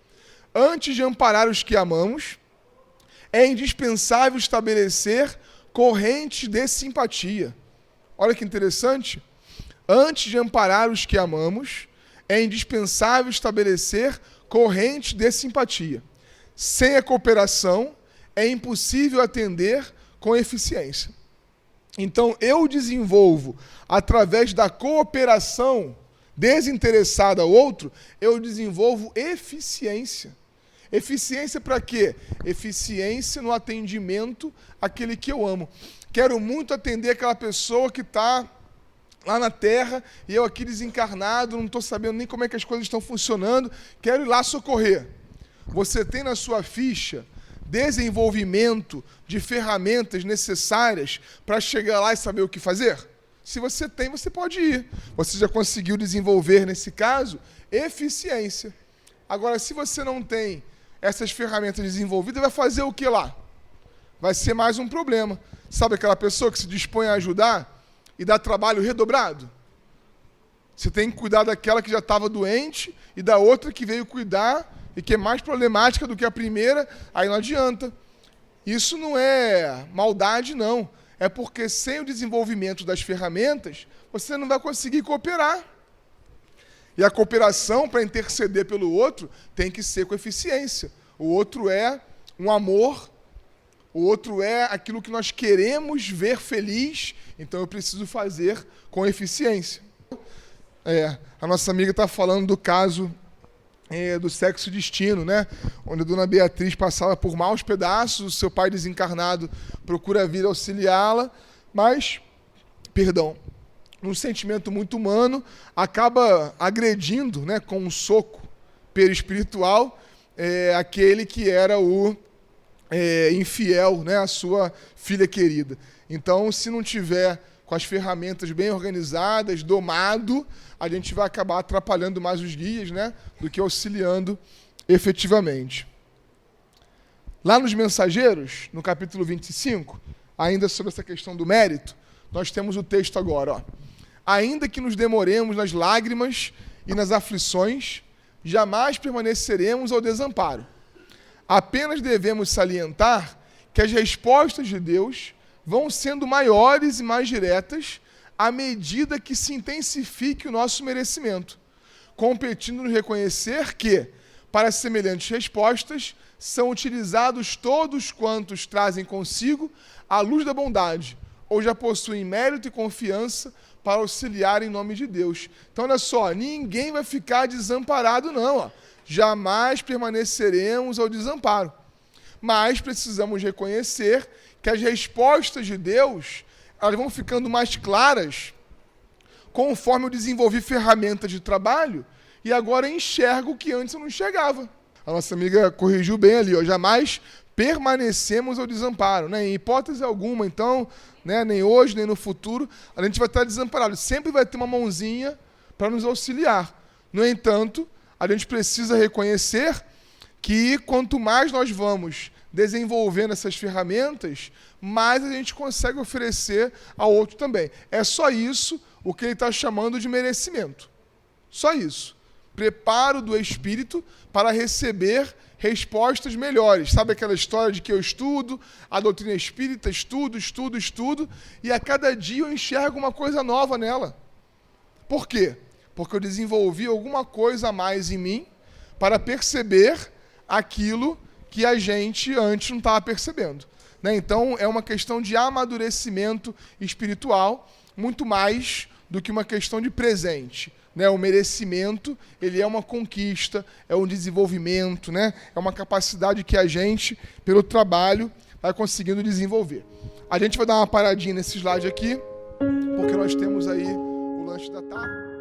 Antes de amparar os que amamos, é indispensável estabelecer correntes de simpatia. Olha que interessante. Antes de amparar os que amamos, é indispensável estabelecer correntes de simpatia. Sem a cooperação, é impossível atender com eficiência. Então, eu desenvolvo, através da cooperação desinteressada ao outro, eu desenvolvo eficiência. Eficiência para quê? Eficiência no atendimento àquele que eu amo. Quero muito atender aquela pessoa que está lá na Terra e eu aqui desencarnado, não estou sabendo nem como é que as coisas estão funcionando, quero ir lá socorrer. Você tem na sua ficha desenvolvimento de ferramentas necessárias para chegar lá e saber o que fazer? Se você tem, você pode ir. Você já conseguiu desenvolver, nesse caso, eficiência. Agora, se você não tem essas ferramentas desenvolvidas, vai fazer o que lá? Vai ser mais um problema. Sabe aquela pessoa que se dispõe a ajudar e dá trabalho redobrado? Você tem que cuidar daquela que já estava doente e da outra que veio cuidar e que é mais problemática do que a primeira, aí não adianta. Isso não é maldade, não. É porque sem o desenvolvimento das ferramentas, você não vai conseguir cooperar. E a cooperação, para interceder pelo outro, tem que ser com eficiência. O outro é um amor, o outro é aquilo que nós queremos ver feliz, então eu preciso fazer com eficiência. A nossa amiga está falando do caso do sexo destino, né? Onde a dona Beatriz passava por maus pedaços, o seu pai desencarnado procura vir auxiliá-la, mas, num sentimento muito humano, acaba agredindo, né, com um soco perispiritual, aquele que era o infiel, né, a sua filha querida. Então, se não tiver com as ferramentas bem organizadas, domado, a gente vai acabar atrapalhando mais os guias, né, do que auxiliando efetivamente. Lá nos Mensageiros, no capítulo 25, ainda sobre essa questão do mérito, nós temos o texto agora, ó. Ainda que nos demoremos nas lágrimas e nas aflições, jamais permaneceremos ao desamparo. Apenas devemos salientar que as respostas de Deus vão sendo maiores e mais diretas à medida que se intensifique o nosso merecimento, competindo-nos reconhecer que, para semelhantes respostas, são utilizados todos quantos trazem consigo a luz da bondade, ou já possuem mérito e confiança para auxiliar em nome de Deus. Então, olha só, ninguém vai ficar desamparado, não. Ó. Jamais permaneceremos ao desamparo. Mas precisamos reconhecer que as respostas de Deus, elas vão ficando mais claras conforme eu desenvolvi ferramentas de trabalho e agora enxergo o que antes eu não enxergava. A nossa amiga corrigiu bem ali, ó, jamais permanecemos ao desamparo, né? Em hipótese alguma, então, né, nem hoje, nem no futuro, a gente vai estar desamparado. Sempre vai ter uma mãozinha para nos auxiliar. No entanto, a gente precisa reconhecer que quanto mais nós vamos desenvolvendo essas ferramentas, mais a gente consegue oferecer ao outro também. É só isso o que ele está chamando de merecimento. Só isso. Preparo do espírito para receber respostas melhores. Sabe aquela história de que eu estudo a doutrina espírita, estudo, e a cada dia eu enxergo uma coisa nova nela. Por quê? Porque eu desenvolvi alguma coisa a mais em mim para perceber aquilo que a gente antes não estava percebendo. Né? Então, é uma questão de amadurecimento espiritual, muito mais do que uma questão de presente. Né, o merecimento, ele é uma conquista, é um desenvolvimento, né, é uma capacidade que a gente, pelo trabalho, vai conseguindo desenvolver. A gente vai dar uma paradinha nesse slide aqui, porque nós temos aí o lanche da tarde.